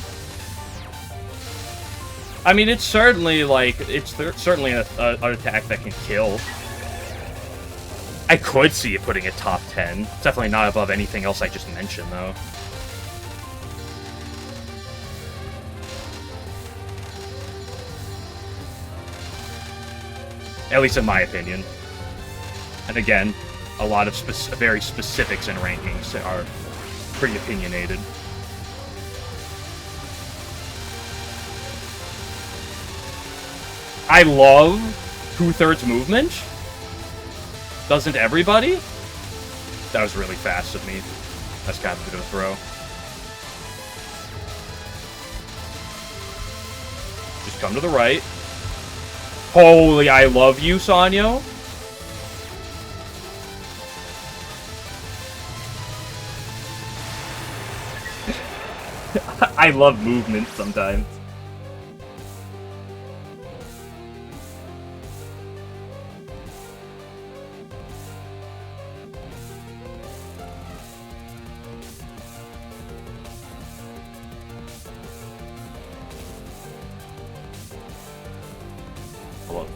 I mean, it's certainly, like, certainly an attack that can kill. I could see it putting it top 10. It's definitely not above anything else I just mentioned, though. At least in my opinion. And again, a lot of very specifics in rankings are pretty opinionated. I love 2/3 movement. Doesn't everybody? That was really fast of me. That's kind of a bit of a throw. Just come to the right. Holy, I love you, Sanyo. I love movement sometimes. Hello.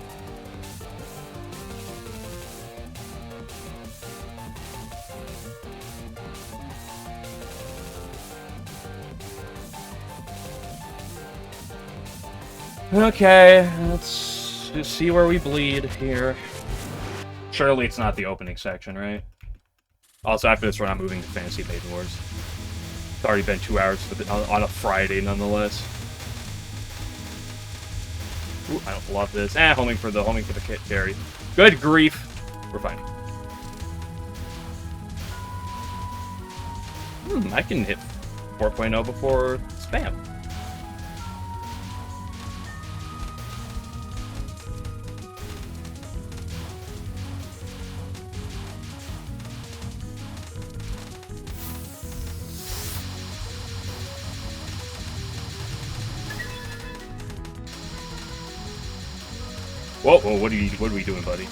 Okay, let's just see where we bleed here. Surely it's not the opening section, right? Also, after this, we're not moving to Fantasy Maiden Wars. It's already been 2 hours on a Friday, nonetheless. Ooh, I don't love this. Homing for the carry. Good grief. We're fine. I can hit 4.0 before spam. Whoa, what are we doing, buddy?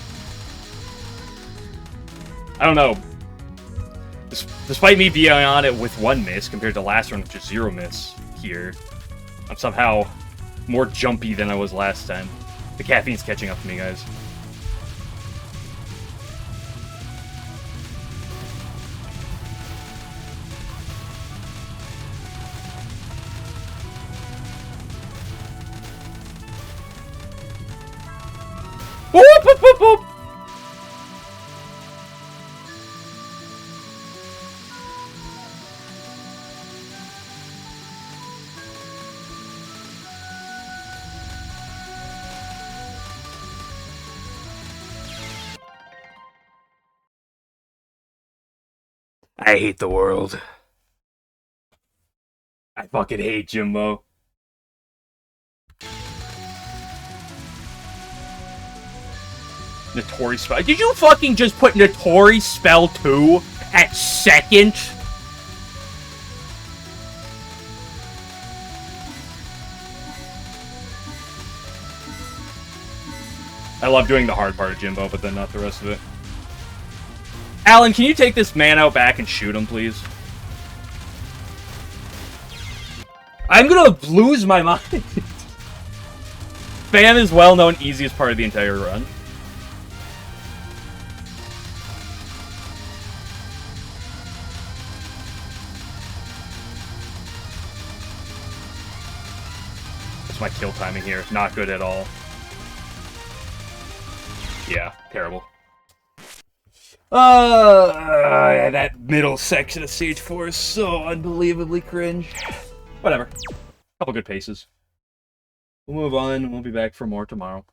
I don't know. Despite me being on it with 1 miss compared to last run, which is 0 miss here, I'm somehow more jumpy than I was last time. The caffeine's catching up to me, guys. Whoop, whoop, whoop, whoop. I hate the world. I fucking hate Jimbo. Notori spell. Did you fucking just put Notori spell 2 at second? I love doing the hard part of Jimbo, but then not the rest of it. Alan, can you take this man out back and shoot him, please? I'm gonna lose my mind. Spam is well-known easiest part of the entire run. What's my kill timing here? Not good at all. Yeah, terrible. That middle section of Stage 4 is so unbelievably cringe. Whatever. Couple good paces. We'll move on, and we'll be back for more tomorrow.